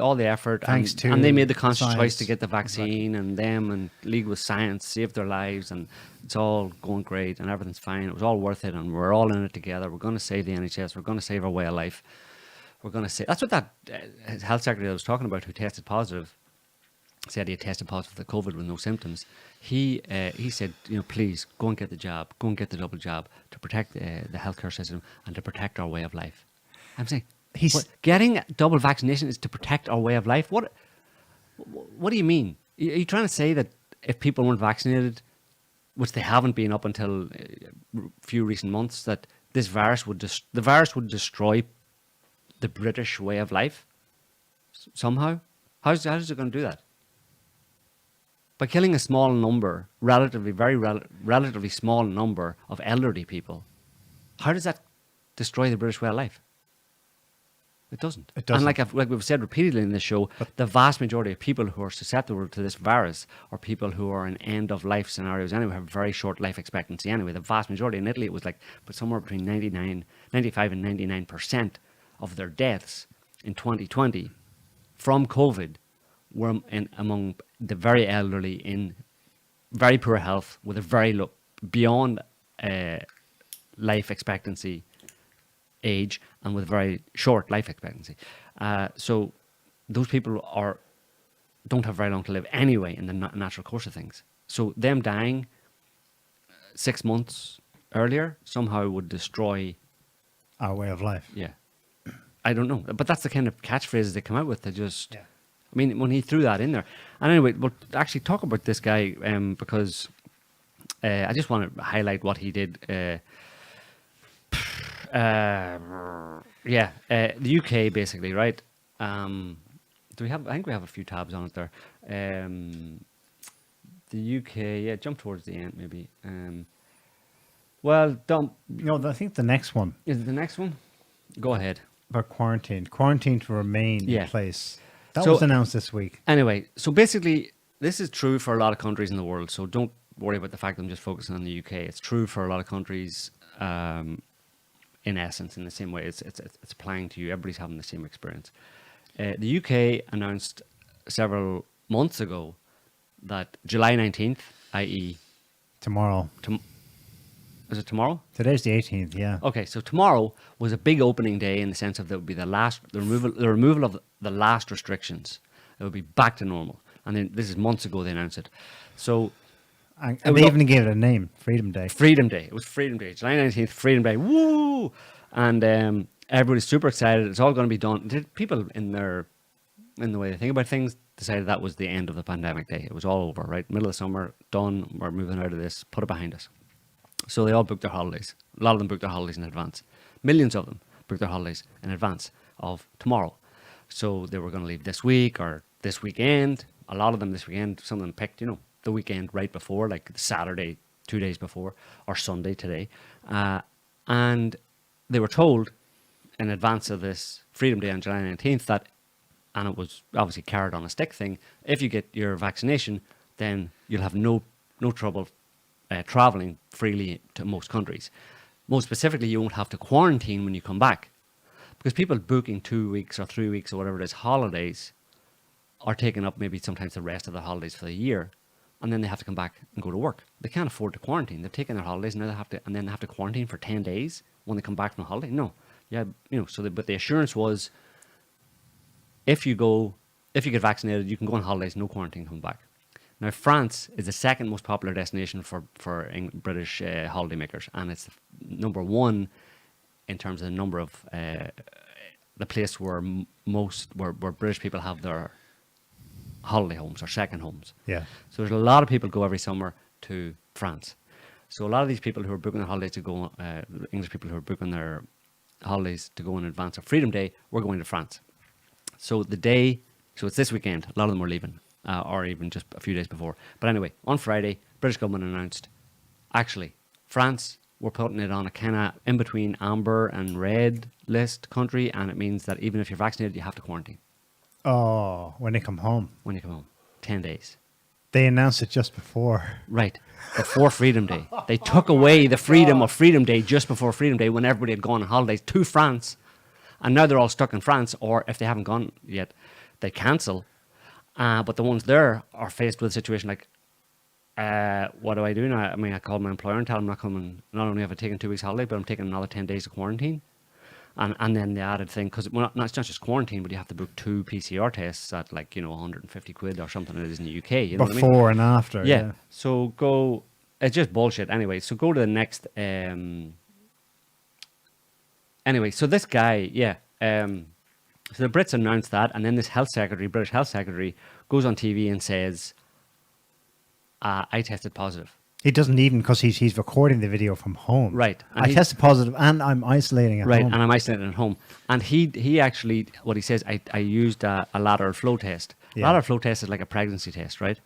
All the effort. Thanks to and they made the conscious science. choice to get the vaccine, and them and League with Science saved their lives, and it's all going great and everything's fine. It was all worth it, and we're all in it together. We're going to save the NHS. We're going to save our way of life. We're going to save... That's what that health secretary I was talking about, who tested positive, said he had tested positive for COVID with no symptoms. He said, please go and get the jab, go and get the double jab to protect the healthcare system and to protect our way of life. I'm saying, getting double vaccination is to protect our way of life? What do you mean? Are you trying to say that if people weren't vaccinated, which they haven't been up until a few recent months, that this virus would destroy the British way of life somehow? How's it going to do that? By killing a small number, relatively small number of elderly people, how does that destroy the British way of life? It doesn't. It doesn't. And like we've said repeatedly in this show, the vast majority of people who are susceptible to this virus are people who are in end-of-life scenarios anyway, have very short life expectancy anyway. The vast majority, in Italy, it was somewhere between 95 and 99% of their deaths in 2020 from COVID were among the very elderly in very poor health with a very low, beyond life expectancy age and with very short life expectancy. So those people don't have very long to live anyway in the natural course of things. So them dying 6 months earlier somehow would destroy Our way of life. Yeah. I don't know. But that's the kind of catchphrases they come out with. They just... Yeah. I mean, when he threw that in there. And anyway, we'll actually talk about this guy because I just want to highlight what he did. The UK, basically, right? Do we have... I think we have a few tabs on it there. The UK... Yeah, jump towards the end, maybe. Well, don't... No, I think the next one. Is it the next one? Go ahead. About quarantine. Quarantine to remain in place. That So- was announced this week. Anyway, so basically, this is true for a lot of countries in the world. So don't worry about the fact that I'm just focusing on the UK. It's true for a lot of countries, in essence, in the same way. It's applying to you. Everybody's having the same experience. The UK announced several months ago that July 19th, i.e., Tomorrow. is it tomorrow? Today's the 18th, yeah. Okay, so tomorrow was a big opening day in the sense of that would be the removal of the last restrictions. It would be back to normal. And then this is months ago they announced it. So And was they up- even gave it a name, Freedom Day. Freedom Day. It was Freedom Day. July 19th, Freedom Day. Woo! And everybody's super excited. It's all going to be done. People in the way they think about things decided that was the end of the pandemic day. It was all over, right? Middle of summer, done. We're moving out of this. Put it behind us. So they all booked their holidays. A lot of them booked their holidays in advance. Millions of them booked their holidays in advance of tomorrow. So they were going to leave this week or this weekend. A lot of them this weekend. Some of them picked, the weekend right before, like Saturday 2 days before, or Sunday today, and they were told in advance of this Freedom Day on July 19th that, and it was obviously carrot on a stick thing, if you get your vaccination, then you'll have no trouble traveling freely to most countries. Most specifically, you won't have to quarantine when you come back, because people booking 2 weeks or 3 weeks or whatever it is holidays are taking up maybe sometimes the rest of their holidays for the year, and then they have to come back and go to work. They can't afford to quarantine. They've taken their holidays and now then they have to quarantine for 10 days when they come back from the holiday. No, yeah, but the assurance was, if you get vaccinated, you can go on holidays, no quarantine, come back. Now, France is the second most popular destination for British holidaymakers, and it's number one in terms of the number of the place where where British people have their holiday homes or second homes. Yeah. So there's a lot of people go every summer to France. So a lot of these people who are booking their holidays to go, English people who are booking their holidays to go in advance of Freedom Day, we're going to France. So it's this weekend. A lot of them are leaving, or even just a few days before. But anyway, on Friday, British government announced, actually, France, we're putting it on a kind of in between amber and red list country, and it means that even if you're vaccinated, you have to quarantine. Oh, when they come home. When you come home, 10 days. They announced it just before. Right, before Freedom Day. They took away the freedom of Freedom Day just before Freedom Day, when everybody had gone on holidays to France. And now they're all stuck in France, or if they haven't gone yet, they cancel. But the ones there are faced with a situation like, what do I do now? I mean, I call my employer and tell them I'm not coming. Not only have I taken 2 weeks holiday, but I'm taking another 10 days of quarantine. And then the added thing, because it's not just quarantine, but you have to book 2 PCR tests at 150 quid or something it is in the UK. You know what I mean? Before and after. Yeah. So it's just bullshit anyway. So go to the next. Anyway, so this guy, so the Brits announced that, and then this British health secretary, goes on TV and says, I tested positive. He doesn't even, because he's recording the video from home. Right. And I tested positive and I'm isolating at home. Right, and I'm isolating at home. And he actually, what he says, I used a lateral flow test. Yeah. Lateral flow test is like a pregnancy test, right?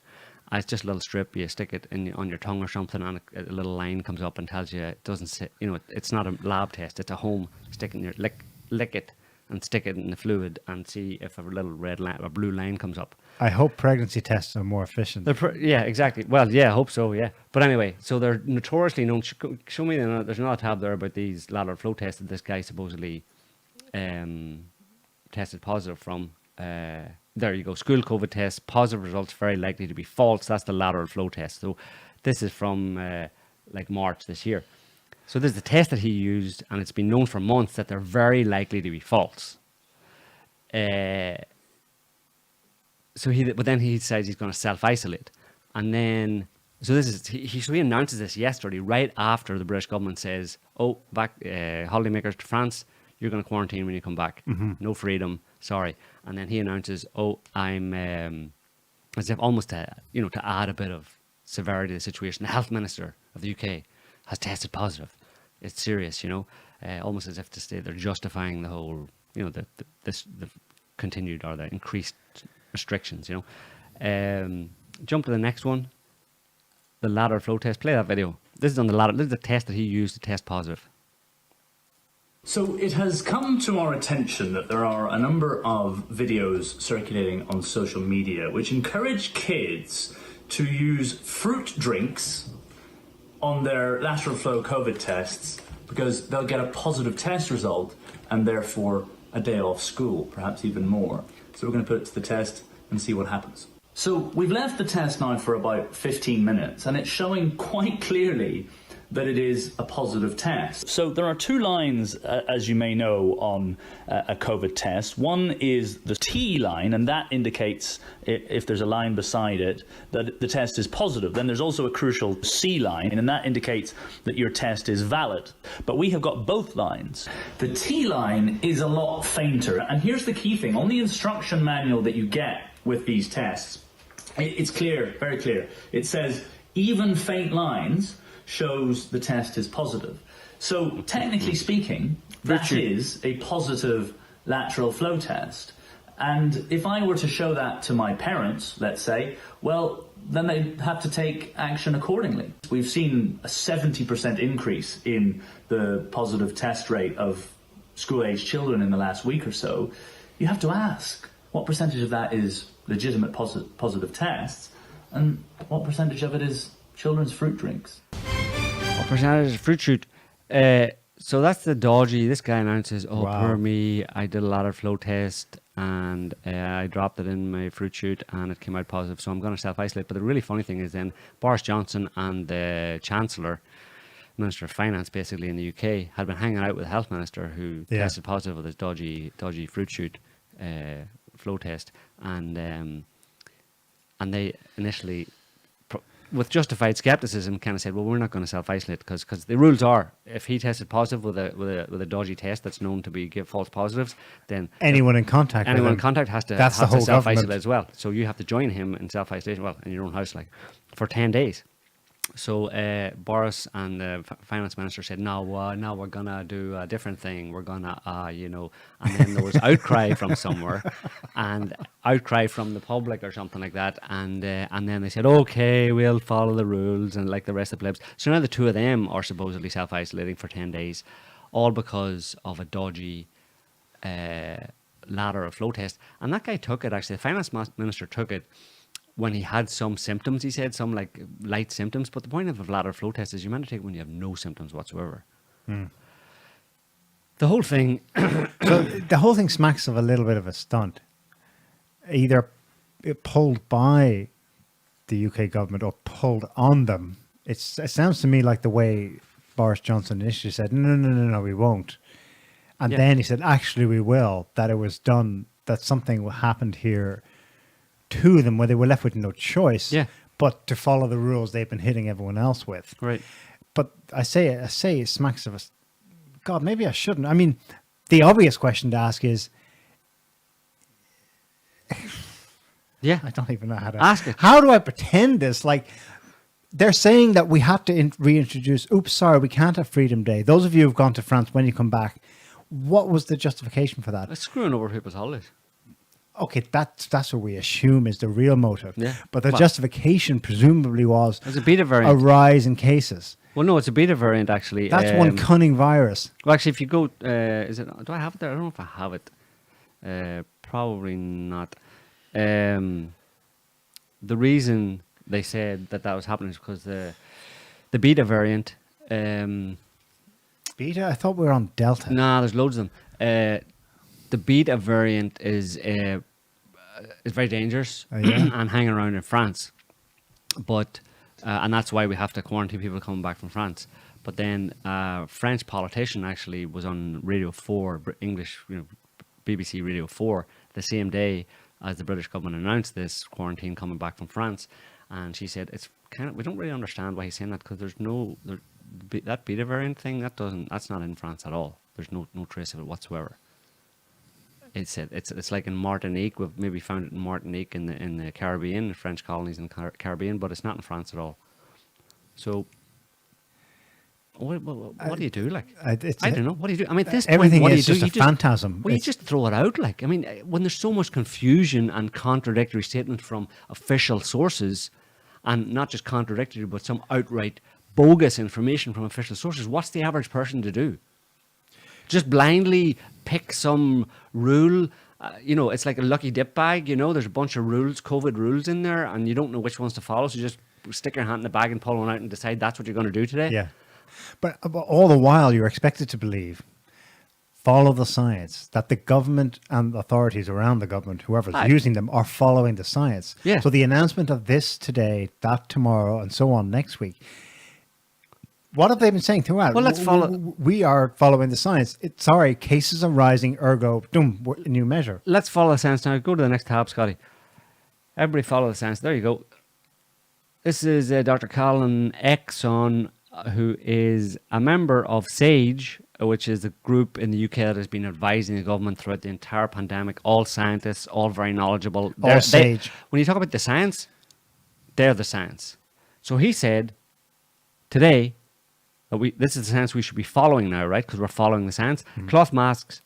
It's just a little strip, you stick it on your tongue or something, and a little line comes up and tells you it doesn't sit, it's not a lab test, it's a home, stick it in your, lick it and stick it in the fluid and see if a little red line, a blue line comes up. I hope pregnancy tests are more efficient. Yeah, exactly. Well, yeah, I hope so, yeah. But anyway, so they're notoriously known. Show me, there's another tab there about these lateral flow tests that this guy supposedly tested positive from. There you go. School COVID test, positive results very likely to be false. That's the lateral flow test. So this is from March this year. So this is the test that he used, and it's been known for months that they're very likely to be false. But then he decides he's going to self-isolate. And then, so he announces this yesterday, right after the British government says, holidaymakers to France, you're going to quarantine when you come back. Mm-hmm. No freedom, sorry. And then he announces, I'm, as if almost to add a bit of severity to the situation, the health minister of the UK has tested positive. It's serious, almost as if to say they're justifying the whole, the continued or the increased restrictions, Jump to the next one, the lateral flow test. Play that video. This is the test that he used to test positive. So it has come to our attention that there are a number of videos circulating on social media which encourage kids to use fruit drinks on their lateral flow COVID tests because they'll get a positive test result and therefore a day off school, perhaps even more. So we're going to put it to the test and see what happens. So we've left the test now for about 15 minutes and it's showing quite clearly that it is a positive test. So there are 2 lines, as you may know, on a COVID test. One is the T line, and that indicates, if there's a line beside it, that the test is positive. Then there's also a crucial C line, and that indicates that your test is valid. But we have got both lines. The T line is a lot fainter, and here's the key thing. On the instruction manual that you get with these tests, it's clear, very clear. It says, even faint lines shows the test is positive. So technically speaking, that is a positive lateral flow test. And if I were to show that to my parents, let's say, well, then they'd have to take action accordingly. We've seen a 70% increase in the positive test rate of school-aged children in the last week or so. You have to ask, what percentage of that is legitimate positive tests, and what percentage of it is children's fruit drinks? What percentage of fruit shoot? So that's the dodgy. This guy announces, "Oh, Wow. poor me! I did a lot of flow test and I dropped it in my fruit shoot and it came out positive. So I'm going to self-isolate." But the really funny thing is then Boris Johnson and the Chancellor, Minister of Finance, basically in the UK, had been hanging out with the Health Minister who tested positive with his dodgy fruit shoot flow test, and they initially, with justified skepticism, kind of said, "Well, we're not going to self-isolate because the rules are, if he tested positive with a dodgy test that's known to give false positives, then Anyone in contact with anyone him, in contact has to that's the whole self-isolate government. as well. So you have to join him in self-isolation, well, in your own house, like for 10 days." So Boris and the finance minister said, "No, we're gonna do a different thing. We're gonna, And then there was outcry from somewhere, and outcry from the public or something like that. And then they said, "Okay, we'll follow the rules," and like the rest of the plebs. So now the two of them are supposedly self-isolating for 10 days, all because of a dodgy ladder of flow test. And that guy took it. Actually, the finance minister took it when he had some symptoms. He said some like light symptoms, but the point of a ladder flow test is you're meant to take it when you have no symptoms whatsoever. The whole thing, So the whole thing smacks of a little bit of a stunt, either pulled by the UK government or pulled on them. It sounds to me like the way Boris Johnson initially said, no, we won't. And Yeah. then he said, actually, we will, that it was done, that something happened here to them where they were left with no choice, but to follow the rules they've been hitting everyone else with. right? But I say it smacks of a, God, maybe I shouldn't. I mean, the obvious question to ask is, Yeah, I don't even know how to Ask it. How do I pretend this? Like, they're saying that we have to reintroduce. Oops, sorry, we can't have Freedom Day. Those of you who've gone to France, when you come back, what was the justification for that? it's screwing over people's holidays. Okay, that's what we assume is the real motive. Yeah. But the Well- justification presumably was It's a beta a variant. rise in cases. Well, no, it's a beta variant actually. That's one cunning virus. Well, actually, if you go, is it? Do I have it there? I don't know if I have it. Probably not. The reason they said that was happening is because the beta variant. Beta? I thought we were on Delta. Nah, there's loads of them. The beta variant is very dangerous yeah? and hanging around in France, but and that's why we have to quarantine people coming back from France. But then a French politician actually was on Radio 4, English, BBC Radio 4, the same day as the British government announced this quarantine coming back from France, and she said it's we don't really understand why he's saying that because there's that beta variant thing that's not in France at all. There's no trace of it whatsoever. It's like in Martinique. We've maybe found it in Martinique in the Caribbean, the French colonies in the Caribbean, but it's not in France at all. So, what do you do? Like, I don't know. What do you do? I mean, at this everything point, what is do you just do? a phantasm. Well, you just throw it out. Like, I mean, when there's so much confusion and contradictory statements from official sources, and not just contradictory, but some outright bogus information from official sources, what's the average person to do? Just blindly pick some rule. It's like a lucky dip bag. There's a bunch of rules, COVID rules in there, and you don't know which ones to follow. So you just stick your hand in the bag and pull one out and decide that's what you're going to do today. Yeah. But all the while, you're expected to believe, follow the science, that the government and authorities around the government, whoever's using them, are following the science. Yeah. So the announcement of this today, that tomorrow, and so on next week, what have they been saying throughout? Well, let's follow. We are following the science. Cases are rising, ergo, boom, new measure. Let's follow the science now. Go to the next tab, Scotty. Everybody follow the science. There you go. This is Dr. Colin Exon, who is a member of SAGE, which is the group in the UK that has been advising the government throughout the entire pandemic. All scientists, all very knowledgeable. SAGE. When you talk about the science, they're the science. So he said today that this is the science we should be following now, right? Because we're following the science. Cloth masks,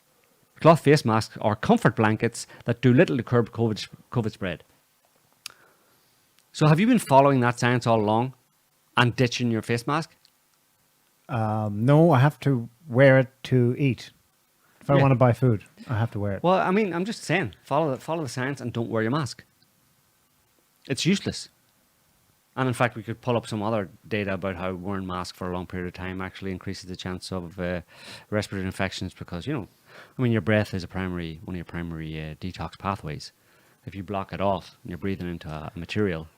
cloth face masks or comfort blankets that do little to curb COVID spread. So have you been following that science all along and ditching your face mask? No, I have to wear it to eat. If I Yeah. want to buy food, I have to wear it. Well, I mean, I'm just saying, follow the science and don't wear your mask. It's useless. And in fact, we could pull up some other data about how wearing masks for a long period of time actually increases the chance of respiratory infections because, your breath is one of your primary detox pathways. If you block it off and you're breathing into a material,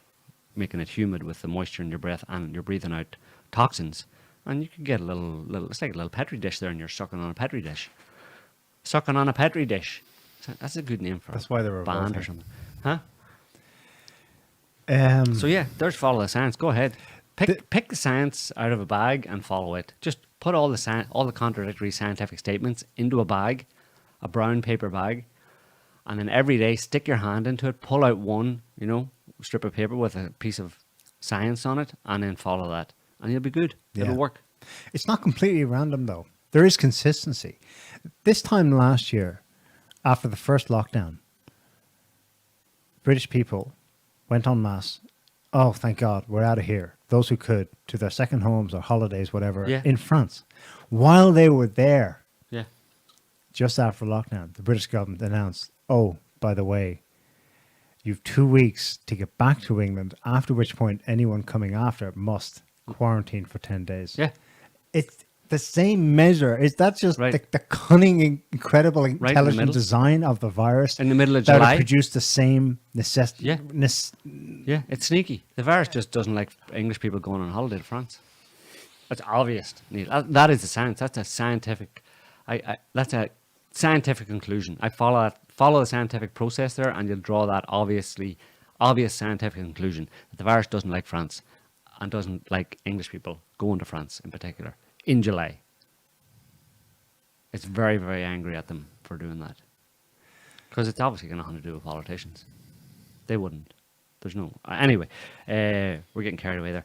making it humid with the moisture in your breath and you're breathing out toxins, and you can get it's like a little Petri dish there and you're sucking on a Petri dish. Sucking on a Petri dish. That's a good name for That's a why they were band revolting. or something. Huh? Um, So yeah, there's follow the science. Go ahead. Pick the science out of a bag and follow it. Just put all the contradictory scientific statements into a bag, a brown paper bag, and then every day stick your hand into it, pull out one, strip of paper with a piece of science on it, and then follow that. And you'll be good. Yeah. It'll work. It's not completely random, though. There is consistency. This time last year, after the first lockdown, British people went en masse. Oh, thank God, we're out of here. Those who could, to their second homes or holidays, whatever, Yeah. in France. While they were there, Yeah. just after lockdown, the British government announced, oh, by the way, you've 2 weeks to get back to England, after which point anyone coming after must quarantine for 10 days. Yeah. It's the same measure. That's just Right. the cunning, incredible, in the intelligent middle. design of the virus. In the middle of that July. would produce the same necessity. Yeah. Yeah, it's sneaky. The virus just doesn't like English people going on holiday to France. That's obvious, Neil. That is the science. That's a scientific. That's a scientific conclusion. I follow the scientific process there, and you'll draw that obvious scientific conclusion that the virus doesn't like France, and doesn't like English people going to France in particular in July. It's very, very angry at them for doing that, because it's obviously going to have to do with politicians. They wouldn't. There's no... Anyway, we're getting carried away there.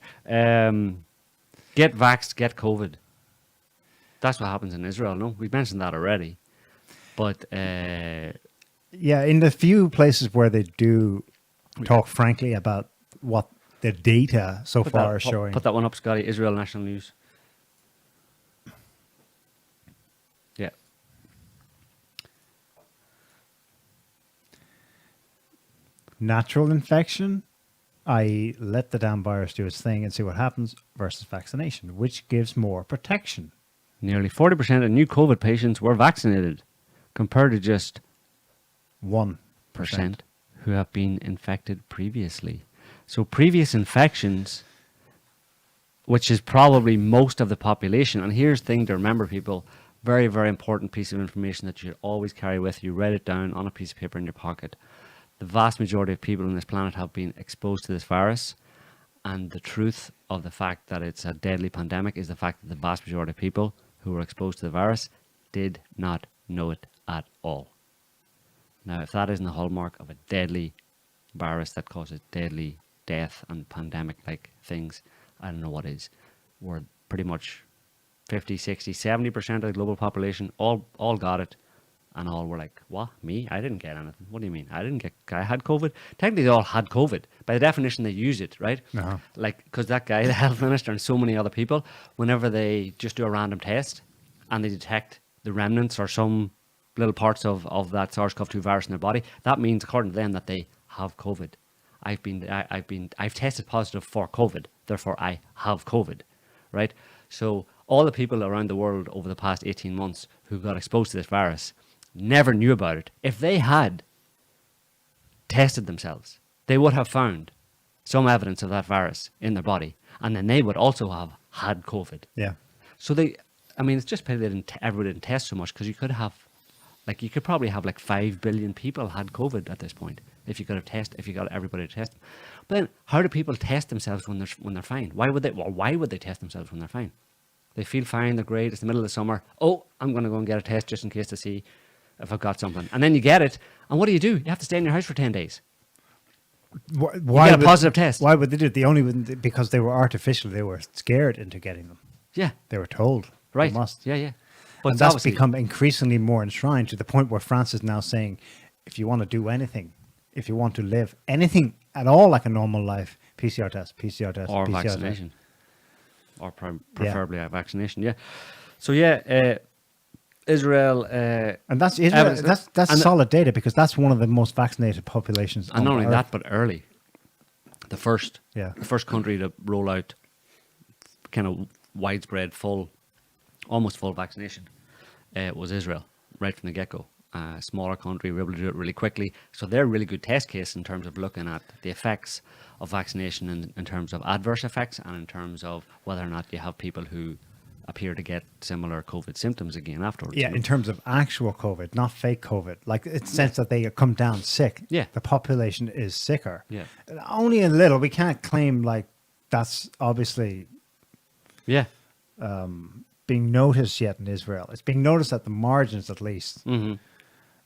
Get vaxxed, get COVID. That's what happens in Israel, no? We've mentioned that already. But... Yeah, in the few places where they do talk frankly about what the data so far is showing. Put that one up, Scotty. Israel National News. Yeah. Natural infection, i.e. let the damn virus do its thing and see what happens, versus vaccination, which gives more protection. Nearly 40% of new COVID patients were vaccinated, compared to just 1%. who have been infected previously. So previous infections, which is probably most of the population, and here's the thing to remember, people, very, very important piece of information that you should always carry with you. Write it down on a piece of paper in your pocket. The vast majority of people on this planet have been exposed to this virus, and the truth of the fact that it's a deadly pandemic is the fact that the vast majority of people who were exposed to the virus did not know it at all. Now, if that isn't a hallmark of a deadly virus that causes deadly death and pandemic-like things, I don't know what is. We're pretty much 50, 60, 70% of the global population all got it, and all were like, what, me? I didn't get anything. What do you mean? I had COVID? Technically, they all had COVID. By the definition, they use it, right? Uh-huh. Like, because that guy, the health minister, and so many other people, whenever they just do a random test and they detect the remnants or some little parts of that SARS-CoV-2 virus in their body, that means, according to them, that they have COVID. I've tested positive for COVID, therefore I have COVID, right? So all the people around the world over the past 18 months who got exposed to this virus never knew about it. If they had tested themselves, they would have found some evidence of that virus in their body, and then they would also have had COVID. Yeah. So it's just pity everybody didn't test so much, because you could probably have like 5 billion people had COVID at this point if you got everybody to test. But then, how do people test themselves when they're fine? Why would they test themselves when they're fine? They feel fine, they're great, it's the middle of the summer. Oh, I'm going to go and get a test just in case to see if I've got something. And then you get it, and what do? You have to stay in your house for 10 days. Why you get a positive test. Why would they do it? Because they were artificial. They were scared into getting them. Yeah, They were told. right. They must. Yeah. But and it's that's obviously- become increasingly more enshrined to the point where France is now saying, if you want to do anything, if you want to live anything at all like a normal life, PCR test, PCR test, or PCR vaccination, or preferably a vaccination. Yeah. So yeah, Israel. And that's Israel, Evidence- that's and- solid data because that's one of the most vaccinated populations. And not on only Earth. that, but early. The first country to roll out kind of widespread, almost full vaccination was Israel, right from the get-go. Smaller country, we were able to do it really quickly. So they're a really good test case in terms of looking at the effects of vaccination in terms of adverse effects and in terms of whether or not you have people who appear to get similar COVID symptoms again afterwards. Yeah, you know? in terms of actual COVID, not fake COVID. Like, it's the sense that they come down sick. Yeah. The population is sicker. Yeah. Only a little. We can't claim, like, that's obviously Yeah. being noticed yet in Israel. It's being noticed at the margins, at least. Mm-hmm.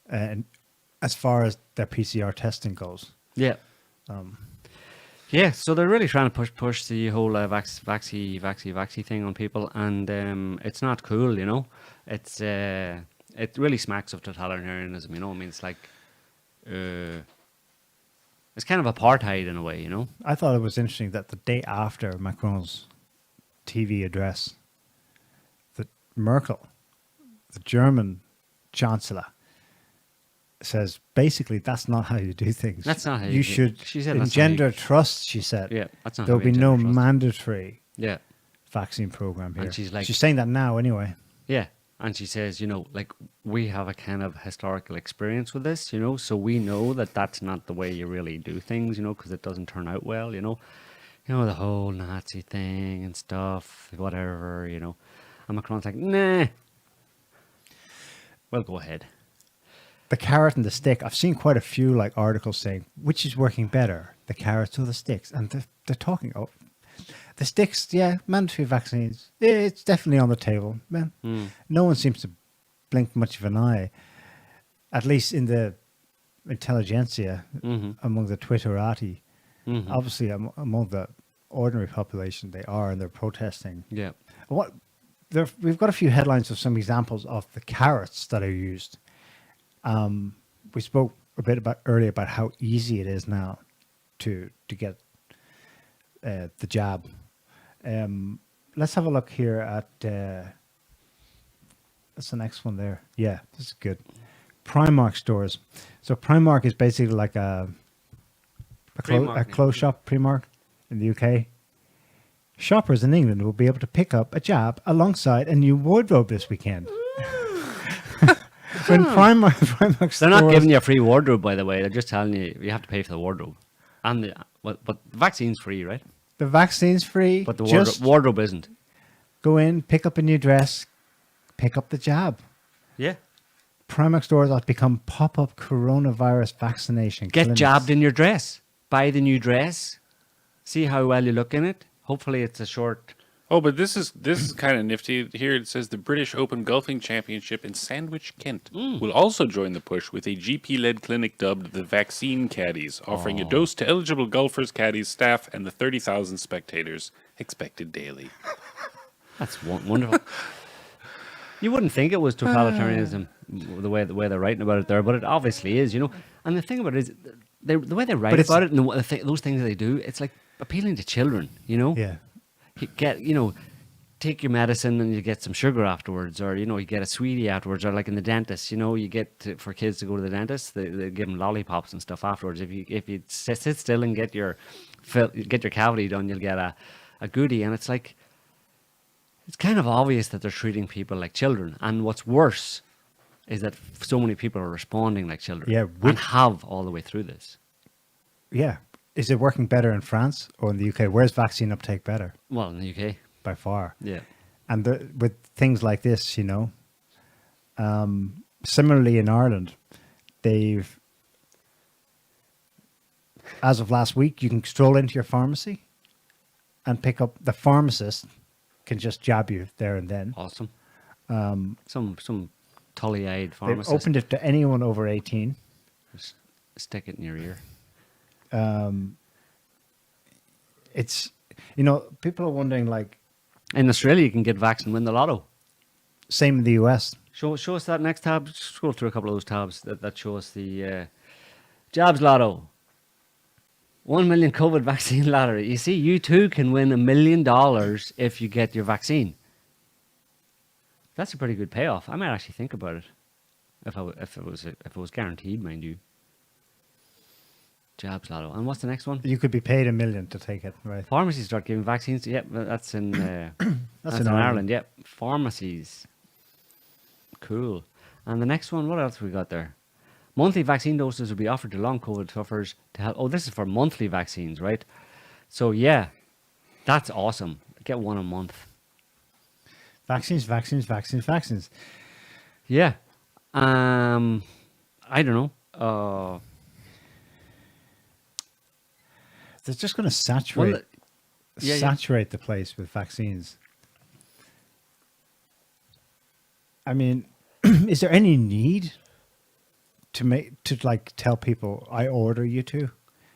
And as far as their PCR testing goes. Yeah. Yeah, so they're really trying to push the whole vaxi thing on people, and it's not cool, you know. It's it really smacks of totalitarianism, you know. I mean, it's like it's kind of apartheid in a way, you know. I thought it was interesting that the day after Macron's TV address, that Merkel, the German chancellor, says basically that's not how you do things. That's not how you you do- should she said that's not how you- engender trust. She said, Yeah, that's not There'll how we be no engender trust. mandatory Yeah, vaccine program here. And she's like- she's saying that now anyway. yeah. And she says, you know, like, we have a kind of historical experience with this, you know, so we know that that's not the way you really do things, you know, because it doesn't turn out well, you know. You know, the whole Nazi thing and stuff, whatever, you know. And Macron's like, nah. Well, go ahead. The carrot and the stick. I've seen quite a few like articles saying which is working better, the carrots or the sticks, and they're talking. Oh, the sticks, yeah, mandatory vaccines. Yeah, it's definitely on the table, man. No one seems to blink much of an eye, at least in the intelligentsia among the Twitterati. Obviously, among the ordinary population, they are, and they're protesting. Yeah. We've got a few headlines of some examples of the carrots that are used. We spoke a bit earlier about how easy it is now to get the jab. Let's have a look here at that's the next one there. Yeah, this is good. Primark stores. So Primark is basically like a Primark, clothes shop, Primark in the UK. Shoppers in England will be able to pick up a jab alongside a new wardrobe this weekend. When Primark They're stores, not giving you a free wardrobe, by the way. They're just telling you have to pay for the wardrobe. And but the vaccine's free, right? the vaccine's free. But the just wardrobe isn't. go in, pick up a new dress, pick up the jab. Yeah. Primark stores have become pop-up coronavirus vaccination Get clinics. jabbed in your dress. Buy the new dress. See how well you look in it. Hopefully it's a short... Oh, but this is kind of nifty. Here it says the British Open Golfing Championship in Sandwich, Kent, will also join the push with a GP-led clinic dubbed the Vaccine Caddies, offering a dose to eligible golfers, caddies, staff, and the 30,000 spectators expected daily. That's wonderful. You wouldn't think it was totalitarianism the way they're writing about it there, but it obviously is, you know. And the thing about it is, the way they write it's- about it and those things they do, it's like appealing to children, you know. Yeah. Take your medicine and you get some sugar afterwards, or you get a sweetie afterwards, or like in the dentist, you get for kids to go to the dentist, they give them lollipops and stuff afterwards. If you sit still and get your cavity done, you'll get a goodie, and it's like it's kind of obvious that they're treating people like children. And what's worse is that so many people are responding like children, Yeah, and have all the way through this. Yeah. Is it working better in France or in the UK? Where's vaccine uptake better? Well, in the UK, By far. yeah. And with things like this, similarly in Ireland, as of last week, you can stroll into your pharmacy and pick up, the pharmacist can just jab you there and then. Awesome. Some tully-eyed They've pharmacist. opened it to anyone over 18. Just stick it in your ear. It's, people are wondering, like, In Australia, you can get vaccinated and win the lotto. Same in the US. Show us that next tab. Scroll through a couple of those tabs that show us the jobs lotto. 1 million COVID vaccine lottery. You see, you too can win $1 million if you get your vaccine. That's a pretty good payoff. I might actually think about it if it was guaranteed, mind you. Jobs lotto. And what's the next one? You could be paid $1 million to take it, right? Pharmacies start giving vaccines. Yep, that's in that's in in Ireland. Ireland. Yep, pharmacies. Cool. And the next one, what else we got there? Monthly vaccine doses will be offered to long COVID sufferers to help. Oh, this is for monthly vaccines, right? So yeah, that's awesome. Get one a month. Vaccines. Yeah. I don't know. They're just going to saturate yeah. saturate the place with vaccines. I mean, is there any need to tell people I order you to?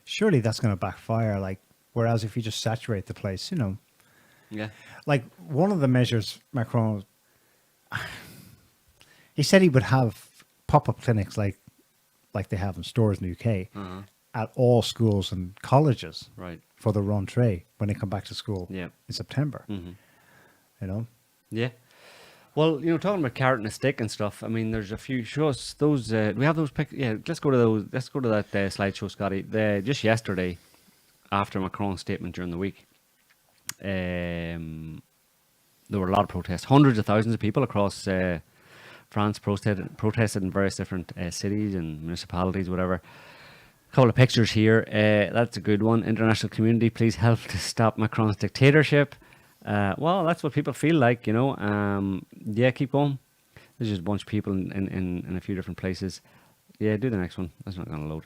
Surely that's going to backfire. Like, whereas if you just saturate the place, Yeah. like one of the measures Macron, he said he would have pop-up clinics like they have in stores in the UK at all schools and colleges, Right. for the rentrée when they come back to school Yeah. in September. Yeah. Well, talking about carrot and a stick and stuff. I mean, there's a few shows. Those we have those pictures. Yeah, let's go to those. Let's go to that slideshow, Scotty. Just yesterday, after Macron's statement during the week, there were a lot of protests. Hundreds of thousands of people across France protested in various different cities and municipalities, whatever. A couple of pictures here. That's a good one. International community, please help to stop Macron's dictatorship. Well, that's what people feel like, Yeah, keep going. There's just a bunch of people in a few different places. Yeah, do the next one. That's not going to load.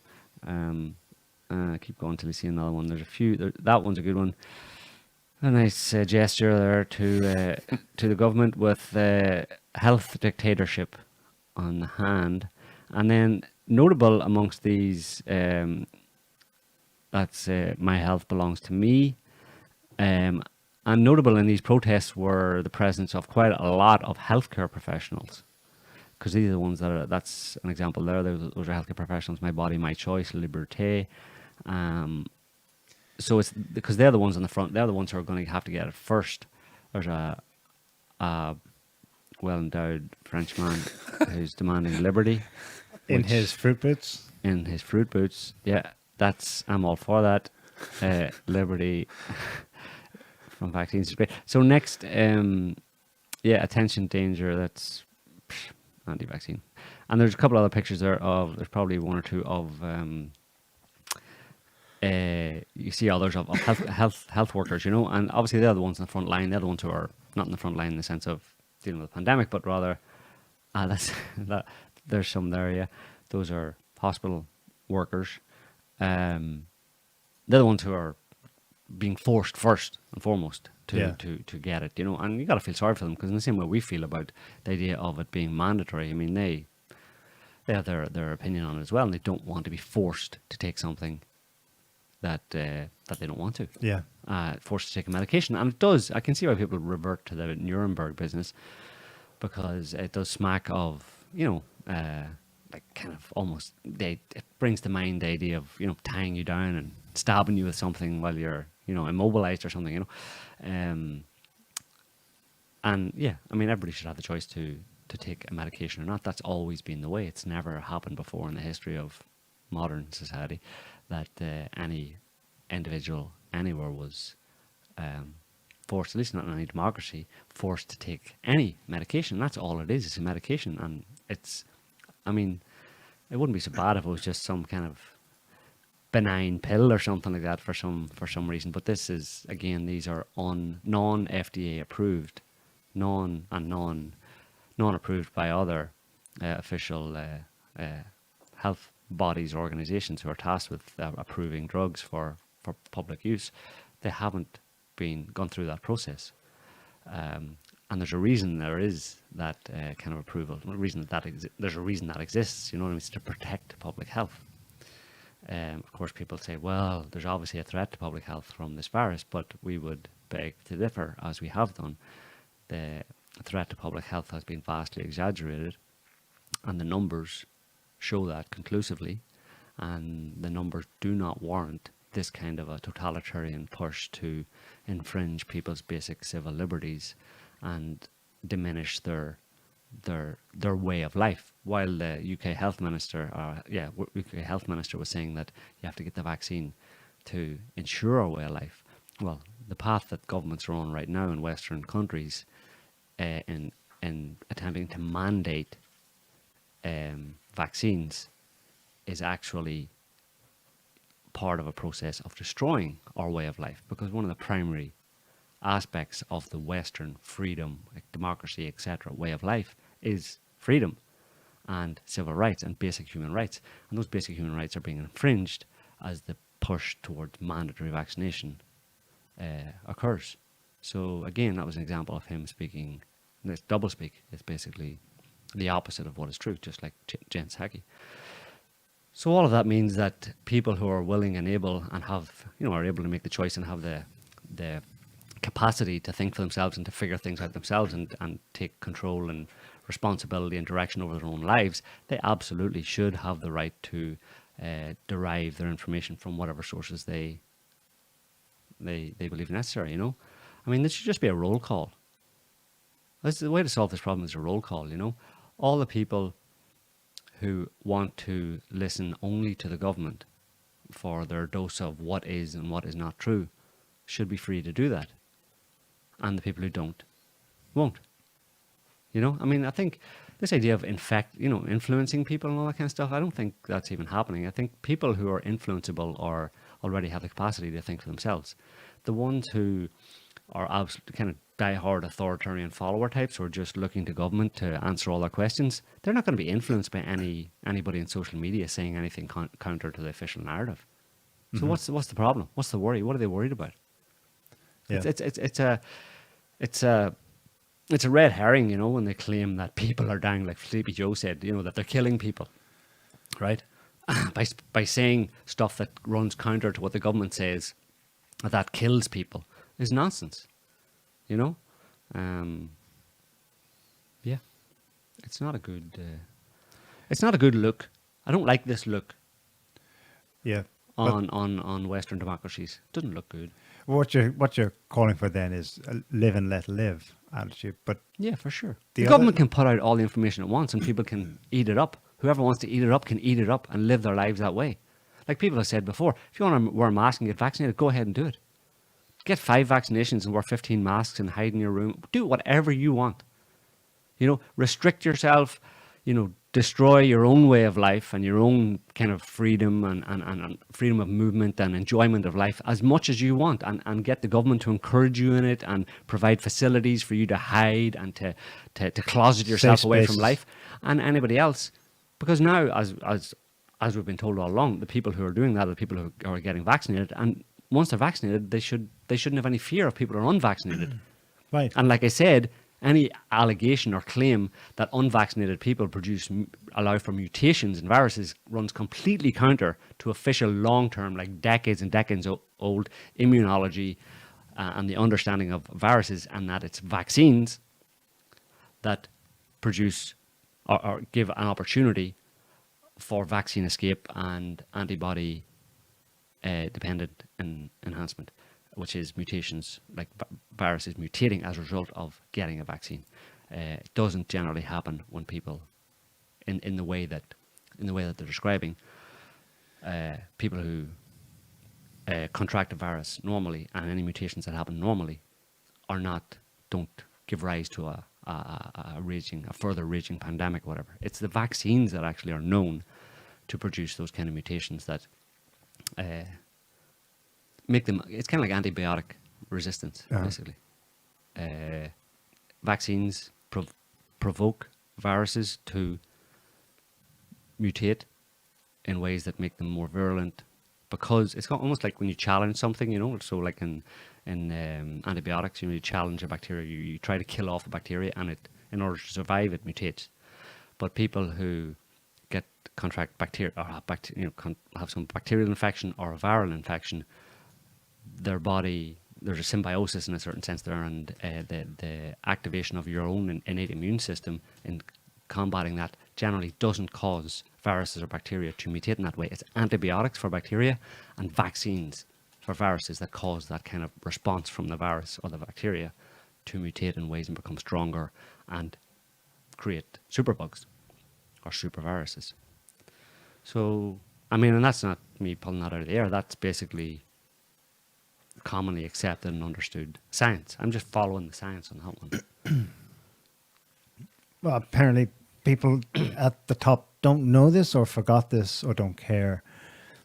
Keep going till you see another one. There's a few. That one's a good one. A nice gesture there to the government with health dictatorship on the hand. And then notable amongst these, that's my health belongs to me. And notable in these protests were the presence of quite a lot of healthcare professionals, because these are the ones that's an example there. Those are healthcare professionals. My body, my choice, liberté. So it's because they're the ones on the front. They're the ones who are going to have to get it first. There's a well-endowed Frenchman who's demanding liberty In his fruit boots. In his fruit boots, yeah. I'm all for that. Liberty. From vaccines is great. So next, attention danger. That's anti-vaccine, and there's a couple other pictures there of. There's probably one or two of. You see others of health workers, and obviously they're the ones in the front line. They're the ones who are not in the front line in the sense of dealing with the pandemic, but rather, there's some there. Yeah, those are hospital workers. They're the ones who are being forced first and foremost to get it, and you got to feel sorry for them, because in the same way we feel about the idea of it being mandatory. I mean, they have their opinion on it as well, and they don't want to be forced to take something that they don't want to. Yeah. Forced to take a medication, and it does. I can see why people revert to the Nuremberg business, because it does smack of like kind of almost it brings to mind the idea of tying you down and stabbing you with something while you're immobilized or something, and yeah, I mean, everybody should have the choice to take a medication or not. That's always been the way. It's never happened before in the history of modern society that any individual anywhere was forced, at least not in any democracy, forced to take any medication. That's all it is. It's a medication, and I mean, it wouldn't be so bad if it was just some kind of benign pill or something like that for some reason. But this is, again, these are non-FDA approved, non-approved by other official health bodies, organizations who are tasked with approving drugs for public use. They haven't gone through that process. And there's a reason there is that kind of approval. There's a reason that exists. You know what I mean? It's to protect public health. Of course, people say, well, there's obviously a threat to public health from this virus, but we would beg to differ, as we have done. threat to public health has been vastly exaggerated, and the numbers show that conclusively, and the numbers do not warrant this kind of a totalitarian push to infringe people's basic civil liberties and diminish their way of life. While the UK health minister, UK health minister was saying that you have to get the vaccine to ensure our way of life. Well, the path that governments are on right now in Western countries, in attempting to mandate vaccines, is actually part of a process of destroying our way of life, because one of the primary aspects of the Western freedom, like democracy, etc., way of life is freedom and civil rights and basic human rights. And those basic human rights are being infringed as the push towards mandatory vaccination occurs. So again, that was an example of him speaking. This doublespeak is basically the opposite of what is true, just like Jen Psaki. So all of that means that people who are willing and able and have, are able to make the choice and have the capacity to think for themselves and to figure things out themselves and take control and responsibility and direction over their own lives, they absolutely should have the right to derive their information from whatever sources they believe necessary, I mean, this should just be a roll call. That's the way to solve this problem, is a roll call, All the people who want to listen only to the government for their dose of what is and what is not true should be free to do that. And the people who don't, won't. I mean, I think this idea of influencing people and all that kind of stuff, I don't think that's even happening. I think people who are influenceable or already have the capacity to think for themselves. The ones who are absolutely kind of diehard authoritarian follower types who are just looking to government to answer all their questions, they're not going to be influenced by anybody in social media saying anything counter to the official narrative. So what's the problem? What's the worry? What are they worried about? Yeah. It's a red herring, when they claim that people are dying, like Sleepy Joe said, that they're killing people, right? by saying stuff that runs counter to what the government says, that kills people, is nonsense. Yeah, it's not a good look. I don't like this look. Yeah. On Western democracies, it doesn't look good. What you're calling for then is a live and let live attitude, but yeah, for sure. The government can put out all the information at once, and people can eat it up. Whoever wants to eat it up can eat it up and live their lives that way. Like people have said before, if you want to wear a mask and get vaccinated, go ahead and do it. Get 5 vaccinations and wear 15 masks and hide in your room. Do whatever you want. Restrict yourself, destroy your own way of life and your own kind of freedom and freedom of movement and enjoyment of life as much as you want, and get the government to encourage you in it and provide facilities for you to hide and to closet yourself away from life and anybody else. Because now, as we've been told all along, the people who are doing that are the people who are getting vaccinated, and once they're vaccinated, they shouldn't have any fear of people who are unvaccinated. Right. And like I said, any allegation or claim that unvaccinated people allow for mutations in viruses runs completely counter to official long-term, like decades and decades old immunology and the understanding of viruses, and that it's vaccines that produce or give an opportunity for vaccine escape and antibody dependent enhancement, which is mutations, like viruses mutating as a result of getting a vaccine. It doesn't generally happen when people, in the way that they're describing, people who contract a virus normally, and any mutations that happen normally don't give rise to a further raging pandemic, whatever. It's the vaccines that actually are known to produce those kind of mutations that make them. It's kind of like antibiotic resistance, basically. Vaccines provoke viruses to mutate in ways that make them more virulent, because it's almost like when you challenge something, so like in antibiotics, you challenge a bacteria, you try to kill off the bacteria, and in order to survive, it mutates. But people who contract bacteria or have some bacterial infection or a viral infection, their body there's a symbiosis in a certain sense there, and the activation of your own innate immune system in combating that generally doesn't cause viruses or bacteria to mutate in that way. It's antibiotics for bacteria and vaccines for viruses that cause that kind of response from the virus or the bacteria to mutate in ways and become stronger and create superbugs or superviruses. So, I mean, and that's not me pulling that out of the air. That's basically commonly accepted and understood science. I'm just following the science on that one. Well, apparently people at the top don't know this or forgot this or don't care.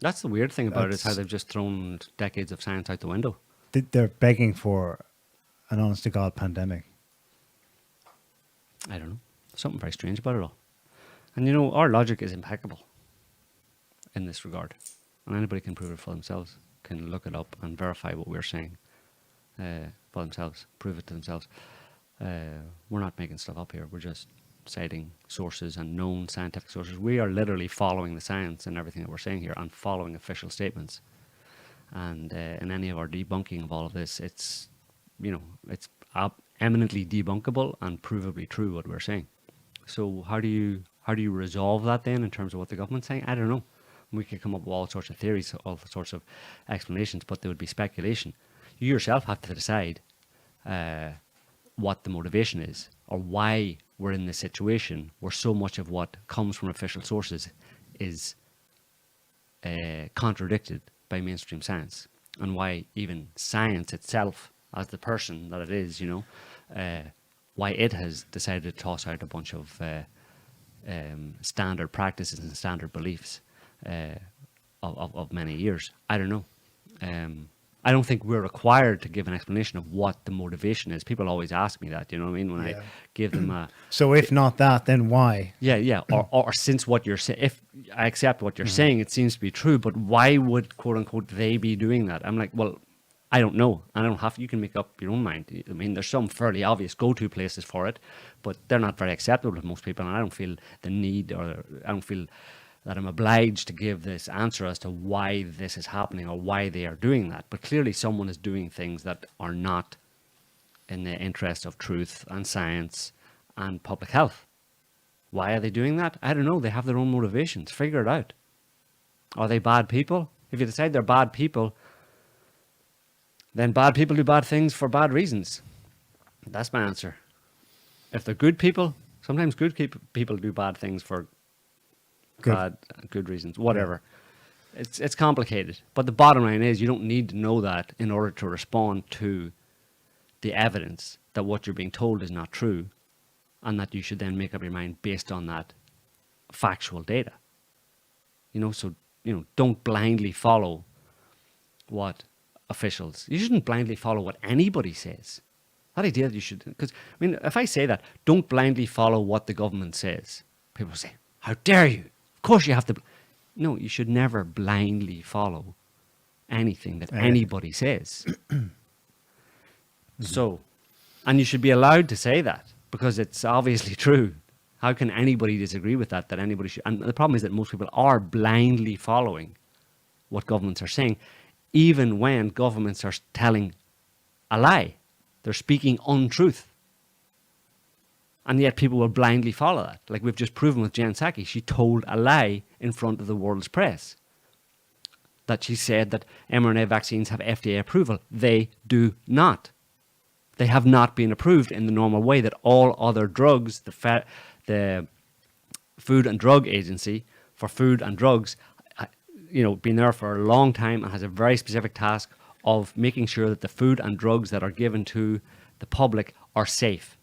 That's the weird thing about it, is how they've just thrown decades of science out the window. They're begging for an honest-to-God pandemic. I don't know. Something very strange about it all. And you know, our logic is impeccable in this regard. And anybody can prove it for themselves, can look it up and verify what we're saying for themselves, prove it to themselves. We're not making stuff up here. We're just citing sources and known scientific sources. We are literally following the science and everything that we're saying here and following official statements. And in any of our debunking of all of this, it's, you know, it's eminently debunkable and provably true what we're saying. So how do you resolve that then in terms of what the government's saying? I don't know. We could come up with all sorts of theories, all sorts of explanations, but there would be speculation. You yourself have to decide what the motivation is, or why we're in this situation where so much of what comes from official sources is contradicted by mainstream science, and why even science itself, as the person that it is, you know, why it has decided to toss out a bunch of standard practices and standard beliefs of many years. I don't know. I don't think we're required to give an explanation of what the motivation is. People always ask me that, you know what I mean? When I give them a... So if not that, then why? Yeah. Or since what you're saying, if I accept what you're saying, it seems to be true, but why would, quote unquote, they be doing that? I'm like, well, I don't know. I don't have, you can make up your own mind. I mean, there's some fairly obvious go-to places for it, but they're not very acceptable to most people, and I don't feel the need, or I don't feel that I'm obliged to give this answer as to why this is happening or why they are doing that. But clearly someone is doing things that are not in the interest of truth and science and public health. Why are they doing that? I don't know. They have their own motivations. Figure it out. Are they bad people? If you decide they're bad people, then bad people do bad things for bad reasons. That's my answer. If they're good people, sometimes good people do bad things for good reasons, whatever. It's complicated, but the bottom line is you don't need to know that in order to respond to the evidence that what you're being told is not true, and that you should then make up your mind based on that factual data. You know, so, you know, don't blindly follow what officials, you shouldn't blindly follow what anybody says. That idea that you should, because, I mean, if I say that, don't blindly follow what the government says, people say, how dare you? Of course you have to. No, you should never blindly follow anything that anybody says. So, and you should be allowed to say that because it's obviously true. How can anybody disagree with that anybody should? And the problem is that most people are blindly following what governments are saying, even when governments are telling a lie. They're speaking untruth. And yet people will blindly follow that. Like we've just proven with Jen Psaki. She told a lie in front of the world's press. That she said that mRNA vaccines have FDA approval. They do not. They have not been approved in the normal way that all other drugs, the Food and Drug Agency for food and drugs, you know, been there for a long time and has a very specific task of making sure that the food and drugs that are given to the public are safe.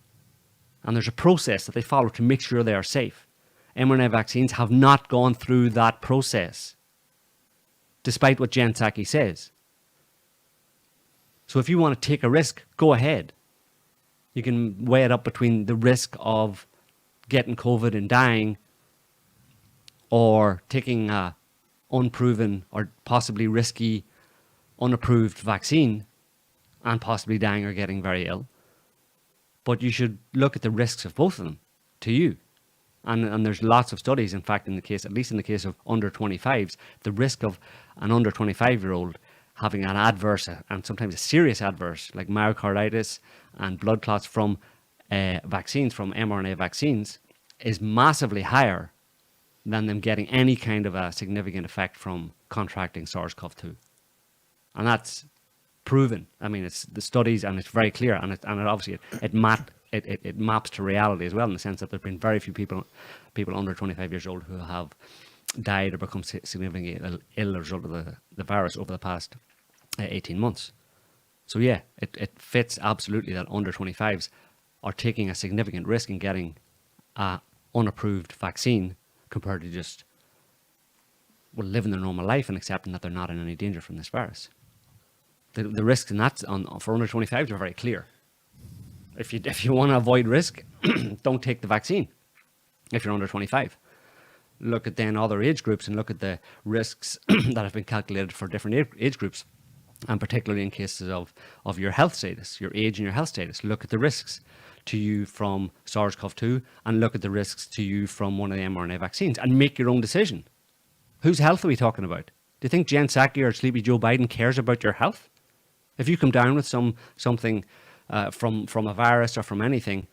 And there's a process that they follow to make sure they are safe. mRNA vaccines have not gone through that process, despite what Jen Psaki says. So if you want to take a risk, go ahead. You can weigh it up between the risk of getting COVID and dying, or taking a unproven or possibly risky, unapproved vaccine and possibly dying or getting very ill. But you should look at the risks of both of them to you. And there's lots of studies, in fact, in the case, at least in the case of under 25s, the risk of an under 25-year-old having an adverse and sometimes a serious adverse like myocarditis and blood clots from vaccines, from mRNA vaccines, is massively higher than them getting any kind of a significant effect from contracting SARS-CoV-2. And that's proven. I mean, it's the studies, and it's very clear, and it obviously it maps to reality as well, in the sense that there've been very few people under 25 years old who have died or become significantly ill as a result of the virus over the past 18 months. So yeah, it fits absolutely that under 25s are taking a significant risk in getting a unapproved vaccine compared to just living their normal life and accepting that they're not in any danger from this virus. The risks in that for under 25s are very clear. If you want to avoid risk, don't take the vaccine if you're under 25. Look at then other age groups and look at the risks that have been calculated for different age groups, and particularly in cases of your health status, your age and your health status. Look at the risks to you from SARS-CoV-2 and look at the risks to you from one of the mRNA vaccines and make your own decision. Whose health are we talking about? Do you think Jen Psaki or Sleepy Joe Biden cares about your health? If you come down with something from a virus or from anything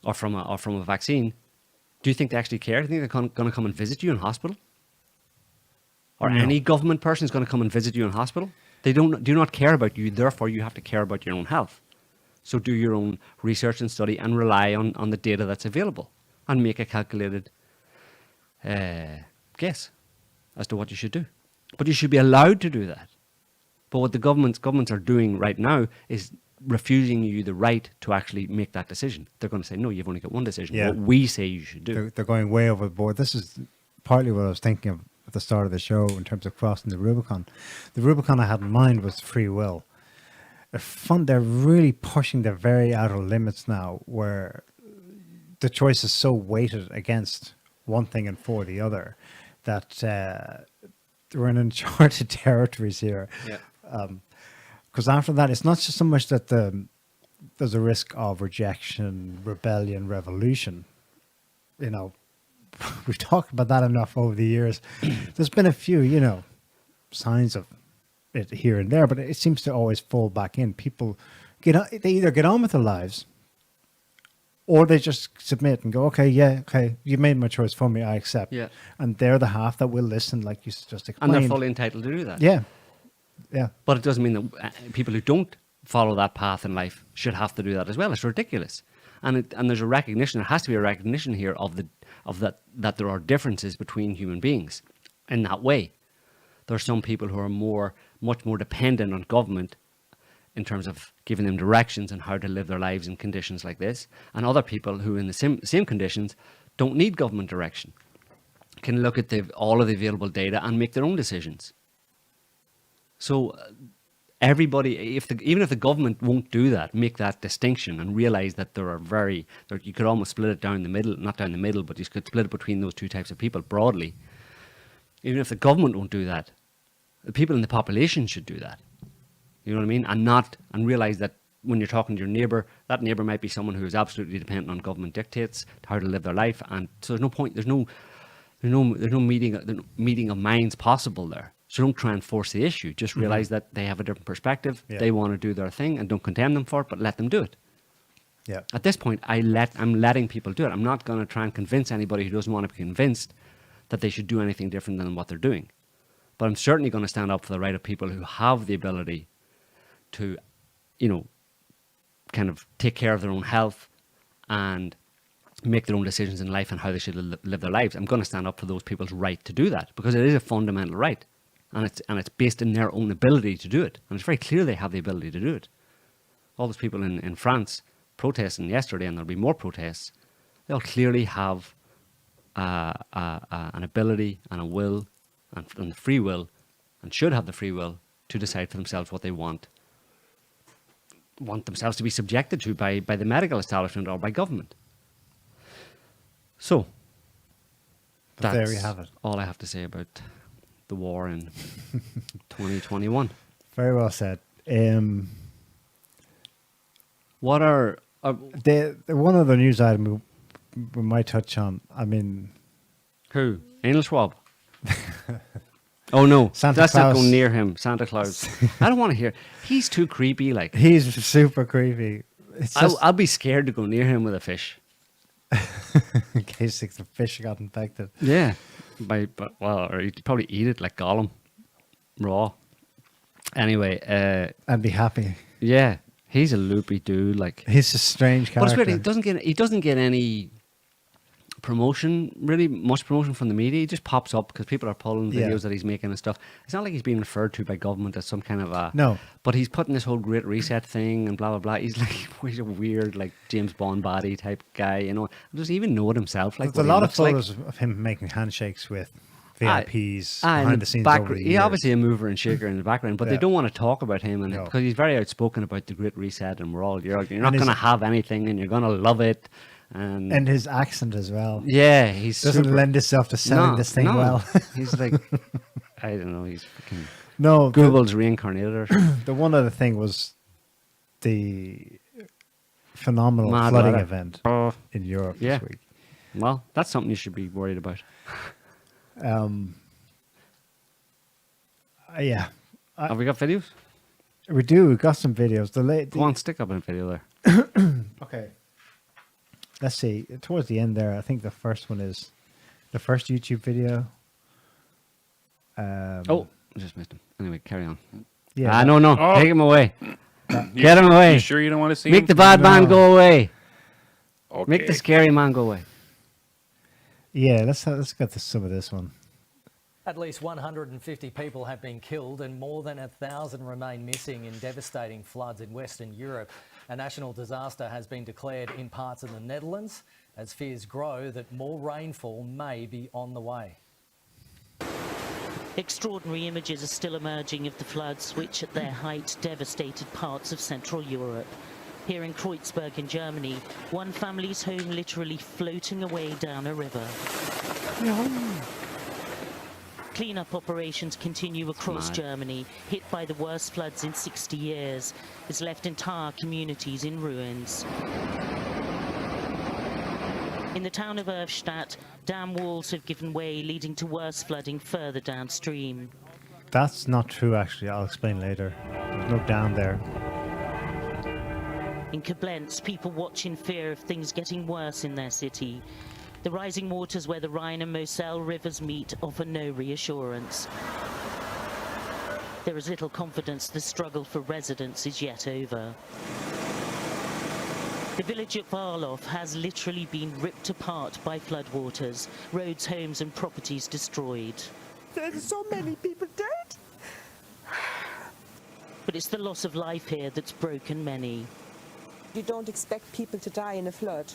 or from a vaccine, do you think they actually care? Do you think they're going to come and visit you in hospital? Or No. any government person is going to come and visit you in hospital? They do not care about you, therefore you have to care about your own health. So do your own research and study and rely on the data that's available and make a calculated guess as to what you should do. But you should be allowed to do that. But what the governments are doing right now is refusing you the right to actually make that decision. They're going to say, no, you've only got one decision. Yeah. What we say you should do. They're going way overboard. This is partly what I was thinking of at the start of the show in terms of crossing the Rubicon. The Rubicon I had in mind was free will. They're really pushing the very outer limits now, where the choice is so weighted against one thing and for the other that we're in uncharted territories here. Yeah. Because after that, it's not just so much that there's a risk of rejection, rebellion, revolution. You know, we've talked about that enough over the years. There's been a few, signs of it here and there, but it seems to always fall back in. People they either get on with their lives, or they just submit and go, okay, you made my choice for me, I accept. Yeah. And they're the half that will listen, like you just explained. And they're fully entitled to do that. Yeah. Yeah. But it doesn't mean that people who don't follow that path in life should have to do that as well. It's ridiculous. And there's a recognition, there has to be a recognition here of that there are differences between human beings in that way. There are some people who are much more dependent on government in terms of giving them directions on how to live their lives in conditions like this, and other people who in the same conditions don't need government direction, can look at all of the available data and make their own decisions. So everybody, even if the government won't do that, make that distinction and realize that you could almost split it down the middle, not down the middle, but you could split it between those two types of people broadly. Even if the government won't do that, the people in the population should do that. You know what I mean? And realize that when you're talking to your neighbour, that neighbour might be someone who is absolutely dependent on government dictates to how to live their life, and so there's no point. There's no meeting of minds possible there. So don't try and force the issue. Just realize that they have a different perspective. Yeah. They want to do their thing, and don't condemn them for it, but let them do it. Yeah. At this point, I'm letting people do it. I'm not going to try and convince anybody who doesn't want to be convinced that they should do anything different than what they're doing. But I'm certainly going to stand up for the right of people who have the ability to, kind of take care of their own health and make their own decisions in life and how they should live their lives. I'm going to stand up for those people's right to do that, because it is a fundamental right, and it's based in their own ability to do it. And it's very clear they have the ability to do it. All those people in France protesting yesterday, and there'll be more protests, they'll clearly have an ability and a will and free will, and should have the free will to decide for themselves what they want themselves to be subjected to by the medical establishment or by government. So, But there you have it. all I have to say about the war in 2021. Very well said. What are The one other news item we might touch on. I mean, who? Anal Schwab. Oh no, Santa let's not go Claus. near him. Santa Claus. I don't want to hear. He's too creepy. Like He's super creepy. It's just I'll be scared to go near him with a fish. in case the fish got infected. Yeah, or you'd probably eat it like Gollum, raw. Anyway, I'd be happy. yeah, he's a loopy dude. Like, He's a strange but it's character. weird. He doesn't get any promotion, really much promotion from the media. He just pops up because people are pulling Yeah. videos that he's making and stuff. It's not like he's being referred to by government as some kind of a No. But he's putting this whole Great Reset thing and blah blah blah. He's like he's a weird like James Bond body type guy. You know, doesn't even know it himself. Like There's a what he lot of looks like. photos of him making handshakes with VIPs And behind the scenes over the he's years. obviously a mover and shaker in the background, but they Yeah. don't want to talk about him, and No. because he's very outspoken about the Great Reset, and you're not And going to his- have anything, and you're going to love it, and, And his accent as well. yeah, he's Doesn't super, lend itself to selling No, this thing no. well. He's like, I don't know, he's fucking No, Google's reincarnated. Or something. the one other thing was the phenomenal Mad flooding weather. event Oh, in Europe yeah. this week. well, that's something you should be worried about. Yeah, Have we got videos? we do. We got some videos. Go on, stick up a video there. Okay. Let's see. Towards the end there, I think the first one is the first YouTube video. Oh, I just missed him. Anyway, carry on. yeah. No, Oh. take him away. Get him away. You sure you don't want to see Make him? the bad man No. go away. Okay. Make the scary man go away. Yeah, let's get to some of this one. At least 150 people have been killed and more than 1,000 remain missing in devastating floods in Western Europe. A national disaster has been declared in parts of the Netherlands as fears grow that more rainfall may be on the way. Extraordinary images are still emerging of the floods which at their height devastated parts of Central Europe. Here in Kreuzberg in Germany, one family's home literally floating away down a river. Clean-up operations continue across Mad. Germany, hit by the worst floods in 60 years. It's left entire communities in ruins. In the town of Erfstadt, dam walls have given way, leading to worse flooding further downstream. That's not true, actually. I'll explain later. There's no dam there. In Koblenz, people watch in fear of things getting worse in their city. The rising waters where the Rhine and Moselle rivers meet offer no reassurance. There is little confidence the struggle for residents is yet over. The village of Varlof has literally been ripped apart by floodwaters, roads, homes and properties destroyed. There's so many people dead. But it's the loss of life here that's broken many. You don't expect people to die in a flood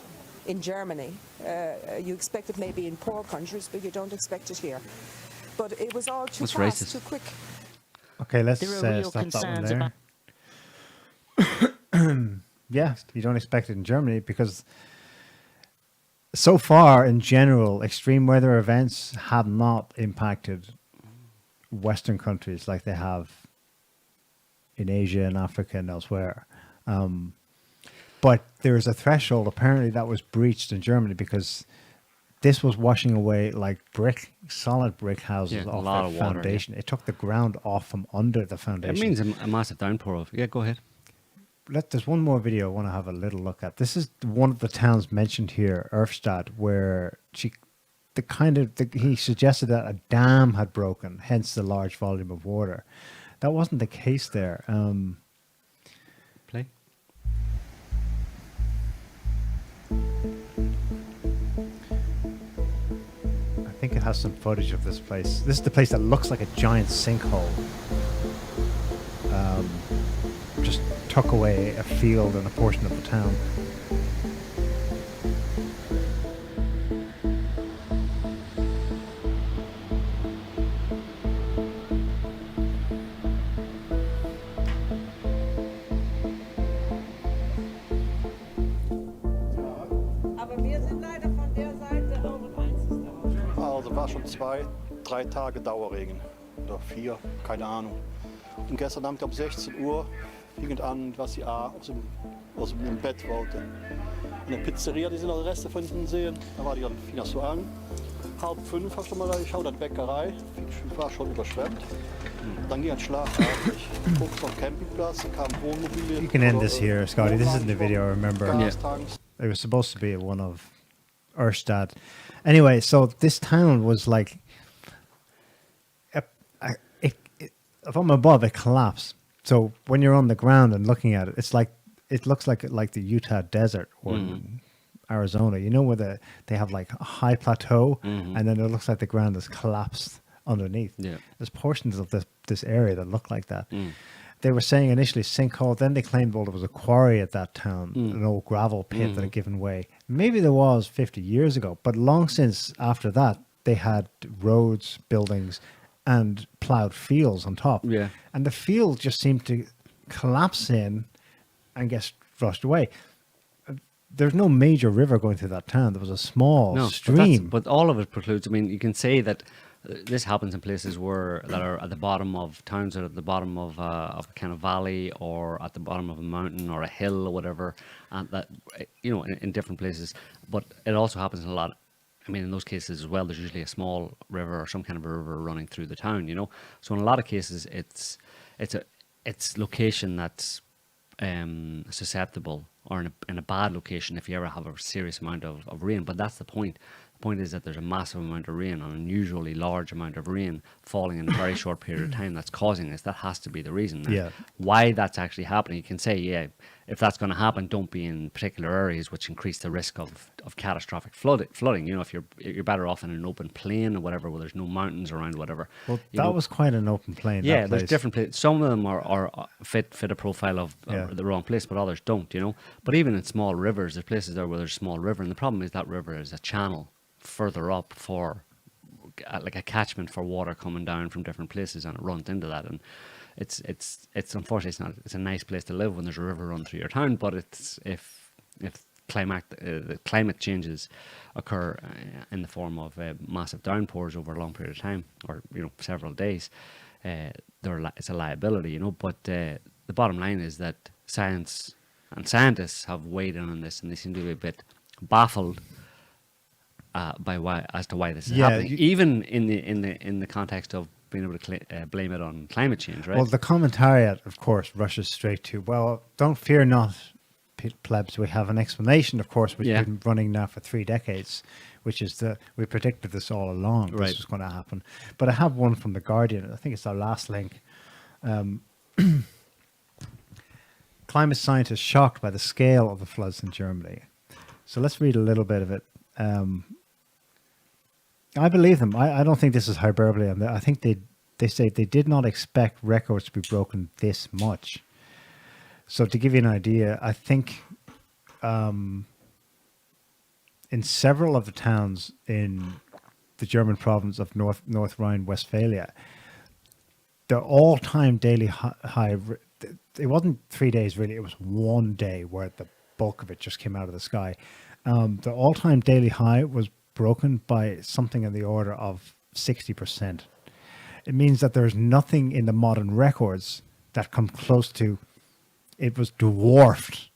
in Germany. You expect it maybe in poor countries, but you don't expect it here. But it was all too That's fast, racist. too quick. Okay, let's There are real stop that one concerns there. Yeah, you don't expect it in Germany because so far, in general, extreme weather events have not impacted Western countries like they have in Asia and Africa and elsewhere. But there is a threshold apparently that was breached in Germany because this was washing away like solid brick houses Yeah, a off lot their of water, yeah. foundation. It took the ground off from under the foundation. It means a massive downpour of. Yeah, go ahead. There's one more video I want to have a little look at. This is one of the towns mentioned here, Erfstadt, where he suggested that a dam had broken, hence the large volume of water. That wasn't the case there. Play. I think it has some footage of this place. This is the place that looks like a giant sinkhole. Just took away a field and a portion of the town. Aber wir sind leider von der Seite auch noch einzeln. Also war schon 2, 3 Tage Dauerregen oder 4, keine Ahnung. Und gestern Abend um 16 Uhr fing es an, dass die A aus dem Bett wollte. In der Pizzeria, die sind noch Reste von hinten sehen, da war die dann fing das so an. 4:30 hast du mal da geschaut, das Bäckerei, war schon überschwemmt. Dann ging es schlagartig. Guckst auf den Campingplatz, da kamen Wohnmobile. You can end this here, Scotty. This isn't the video, remember. Gastanks. It was supposed to be one of Erstad. Anyway, so this town was like, from above, it collapsed. So when you're on the ground and looking at it, it looks like the Utah desert or Arizona. You know where they have like a high plateau, and then it looks like the ground is collapsed underneath. Yeah. There's portions of this area that look like that. They were saying initially sinkhole, then they claimed, well, there was a quarry at that town, an old gravel pit that had given way. Maybe there was 50 years ago, but long since after that, they had roads, buildings, and plowed fields on top. Yeah. And the field just seemed to collapse in and get flushed away. There's no major river going through that town. There was a small stream. But all of it precludes. I mean, you can say that this happens in places that are at the bottom of towns, or at the bottom of a kind of valley, or at the bottom of a mountain or a hill or whatever, and that, you know, in different places. But it also happens in a lot. I mean, in those cases as well, there's usually a small river or some kind of a river running through the town, you know. So in a lot of cases, it's location that's susceptible, or in a bad location if you ever have a serious amount of rain. But that's the point. The point is that there's a massive amount of rain, an unusually large amount of rain falling in a very short period of time that's causing this. That has to be the reason. Yeah. Why that's actually happening, you can say, yeah, if that's going to happen, don't be in particular areas which increase the risk of catastrophic flooding. You know, if you're better off in an open plain or whatever, where there's no mountains around, whatever. Well, that was quite an open plain. Yeah, that there's place. different places. Some of them are fit a profile of the wrong place, but others don't, you know. But even in small rivers, there's places there where there's a small river, and the problem is that river is a channel further up for like a catchment for water coming down from different places, and it runs into that. And it's unfortunately it's a nice place to live when there's a river run through your town, but it's if the climate changes occur in the form of massive downpours over a long period of time, or, you know, several days, it's a liability, you know. But the bottom line is that science and scientists have weighed in on this, and they seem to be a bit baffled as to why this is happening, even in the context of being able to blame it on climate change, right? Well, the commentariat, of course, rushes straight to, well, don't fear not, plebs. We have an explanation, of course, which has been running now for 3 decades, which is we predicted this all along. This was going to happen. But I have one from The Guardian. I think it's our last link. Climate scientists shocked by the scale of the floods in Germany. So let's read a little bit of it. I believe them. I don't think this is hyperbole. I think they say they did not expect records to be broken this much. So to give you an idea, I think in several of the towns in the German province of North Rhine-Westphalia, the all-time daily high, it wasn't 3 days really, it was 1 day where the bulk of it just came out of the sky. The all-time daily high was broken by something in the order of 60%. It means that there's nothing in the modern records that come close to, it was dwarfed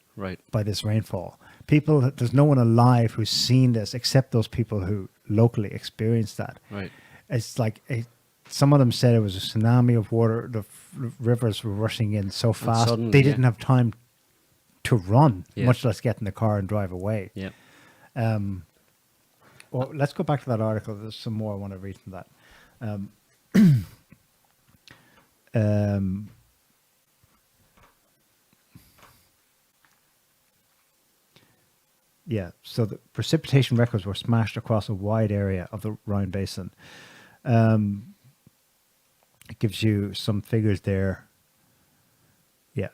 by this rainfall. There's no one alive who's seen this except those people who locally experienced that. Right. It's like, some of them said it was a tsunami of water. The rivers were rushing in so fast, suddenly, they didn't have time to run, Yeah. much less get in the car and drive away. Yeah. Well, let's go back to that article. There's some more I want to read from that. Yeah, so the precipitation records were smashed across a wide area of the Rhine Basin. It gives you some figures there. Yeah.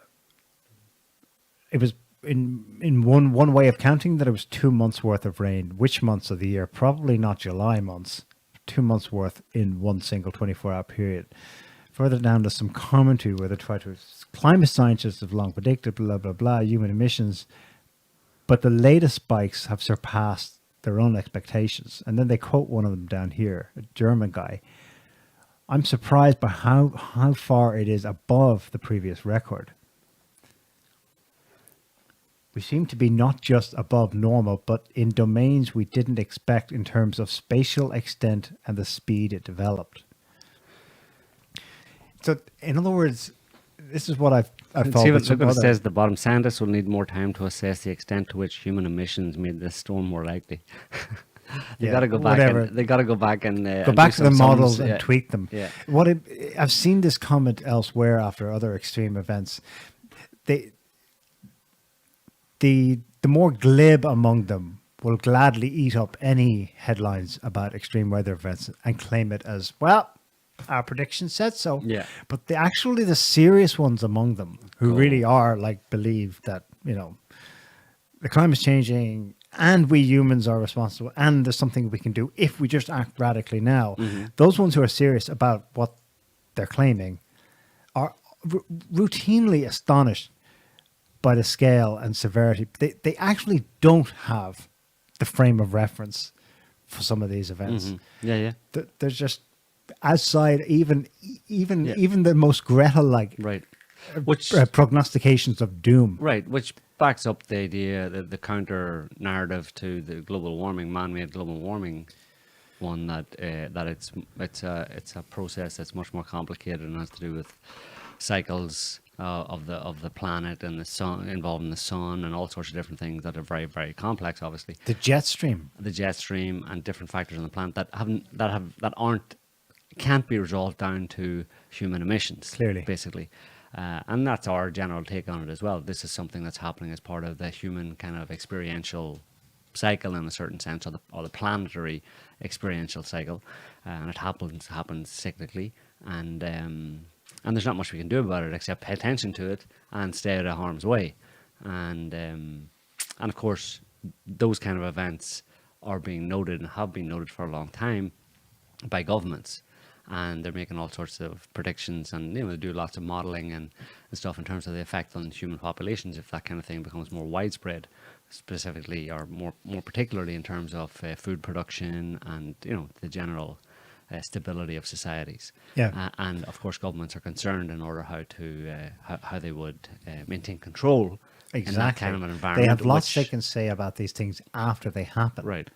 It was in one way of counting that it was 2 months worth of rain. Which months of the year? Probably not July months. 2 months worth in one single 24-hour period. Further down, there's some commentary where they try to, climate scientists have long predicted, blah, blah, blah, human emissions. But the latest spikes have surpassed their own expectations. And then they quote one of them down here, a German guy. I'm surprised by how far it is above the previous record. We seem to be not just above normal, but in domains we didn't expect in terms of spatial extent and the speed it developed. So, in other words, this is what I've See thought. what, look what it says at the bottom. Scientists will need more time to assess the extent to which human emissions made this storm more likely. They got to go back. They got to go back and go back to the models sums, and tweak them. Yeah. I've seen this comment elsewhere after other extreme events. The more glib among them will gladly eat up any headlines about extreme weather events and claim it as, well, our prediction said so. Yeah. But the serious ones among them who really are believe that, the climate's changing and we humans are responsible and there's something we can do if we just act radically now. Mm-hmm. Those ones who are serious about what they're claiming are routinely astonished by the scale and severity. They actually don't have the frame of reference for some of these events. Mm-hmm. Yeah. There's just outside even the most Gretel-like Right. prognostications of doom. Right, which backs up the idea that the counter narrative to the global warming, man-made global warming one, that it's a process that's much more complicated and has to do with cycles of the planet and the sun, involving the sun and all sorts of different things that are very, very complex. Obviously, The jet stream and different factors on the planet that can't be resolved down to human emissions. Clearly. Basically. And that's our general take on it as well. This is something that's happening as part of the human kind of experiential cycle in a certain sense, or the planetary experiential cycle, and it happens cyclically, and there's not much we can do about it except pay attention to it and stay out of harm's way, and of course those kind of events are being noted and have been noted for a long time by governments. And they're making all sorts of predictions, and they do lots of modeling and stuff in terms of the effect on human populations if that kind of thing becomes more widespread, specifically or more particularly in terms of food production and the general stability of societies. Yeah. And of course, governments are concerned in order how they would maintain control in that kind of an environment. They have lots they can say about these things after they happen. Right.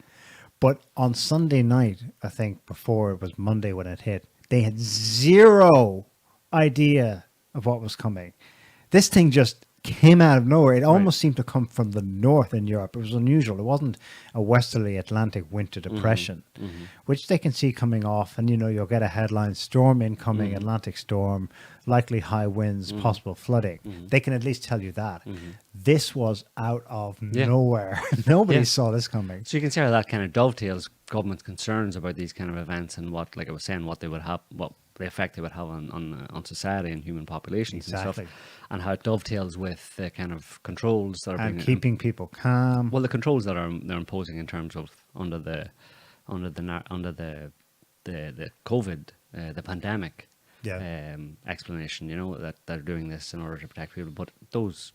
But on Sunday night, I think before it was Monday when it hit, they had zero idea of what was coming. This thing just came out of nowhere. It almost seemed to come from the north in Europe. It was unusual. It wasn't a westerly Atlantic winter depression, which they can see coming off. And, you'll get a headline, storm incoming, Atlantic storm, likely high winds, possible flooding. They can at least tell you that. This was out of nowhere. Nobody saw this coming. So you can see how that kind of dovetails government concerns about these kind of events and what, like I was saying, what they would have, what the effect they would have on society and human populations and stuff, and how it dovetails with the kind of controls that are keeping people calm. Well, the controls that they're imposing in terms of under the COVID, the pandemic explanation. That they're doing this in order to protect people, but those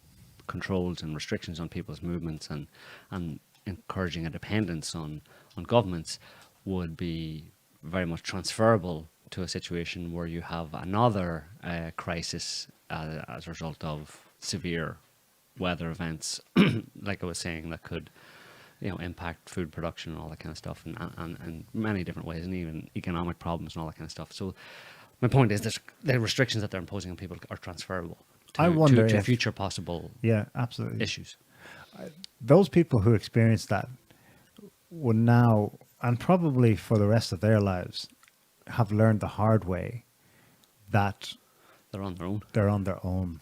controls and restrictions on people's movements and encouraging a dependence on governments would be very much transferable to a situation where you have another crisis as a result of severe weather events, like I was saying, that could impact food production and all that kind of stuff, and many different ways, and even economic problems and all that kind of stuff. So my point is the restrictions that they're imposing on people are transferable to future possible absolutely issues. Those people who experience that would now, and probably for the rest of their lives, have learned the hard way that they're on their own. They're on their own.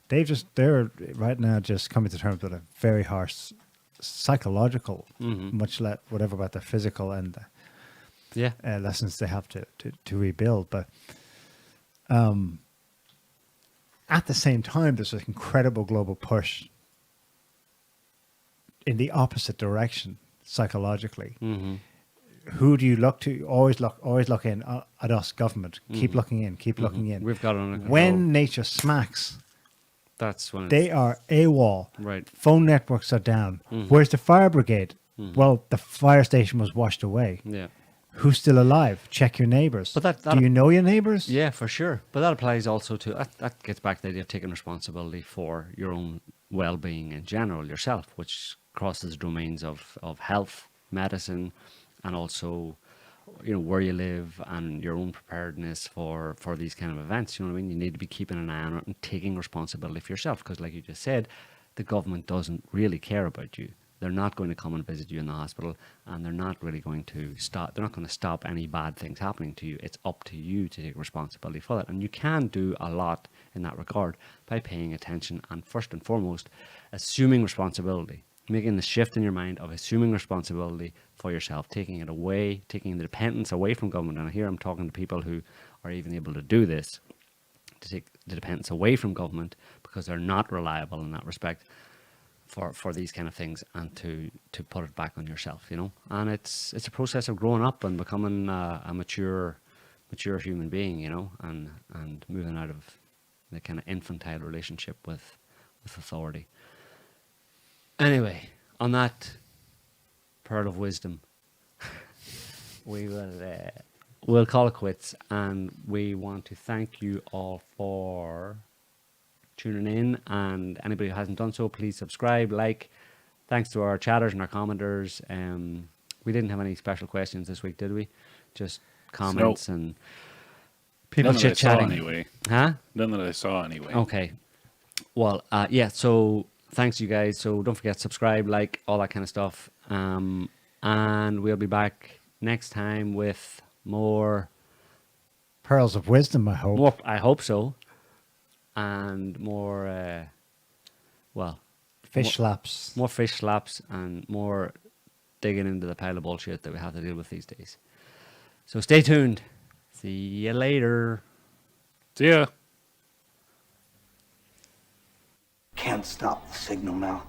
They're right now just coming to terms with a very harsh psychological, much less whatever about the physical and the lessons they have to rebuild. But at the same time, there's an incredible global push in the opposite direction psychologically. Who do you look to? Always look in at us, government. Keep looking in. Keep looking in. We've got it under control. When nature smacks, that's when they are AWOL. Right. Phone networks are down. Where's the fire brigade? Well, the fire station was washed away. Yeah. Who's still alive? Check your neighbours. But do you know your neighbours? Yeah, for sure. But that applies also to that gets back to the idea of taking responsibility for your own well-being in general yourself, which crosses domains of health, medicine, and also, you know, where you live and your own preparedness for these kind of events. You know what I mean? You need to be keeping an eye on it and taking responsibility for yourself, because like you just said, the government doesn't really care about you. They're not going to come and visit you in the hospital, and they're not really going to stop. They're not going to stop any bad things happening to you. It's up to you to take responsibility for that, and you can do a lot in that regard by paying attention and, first and foremost, assuming responsibility, making the shift in your mind of assuming responsibility for yourself, taking it away, taking the dependence away from government. And here I'm talking to people who are even able to do this, to take the dependence away from government because they're not reliable in that respect for these kind of things, and to put it back on yourself, you know. And it's a process of growing up and becoming a mature human being, you know, and moving out of the kind of infantile relationship with authority. Anyway, on that pearl of wisdom, we'll call it quits, and we want to thank you all for tuning in, and anybody who hasn't done so, please subscribe, like. Thanks to our chatters and our commenters. We didn't have any special questions this week, did we? Just comments and people None that I saw chit-chatting. anyway. Huh? None that I saw anyway. Okay. Well, yeah, so thanks you guys. So don't forget, subscribe, like, all that kind of stuff. And we'll be back next time with more Pearls of wisdom, I hope. I hope so. And more, Fish slaps. more fish slaps and more digging into the pile of bullshit that we have to deal with these days. So stay tuned. See you later. See ya. Can't stop the signal now.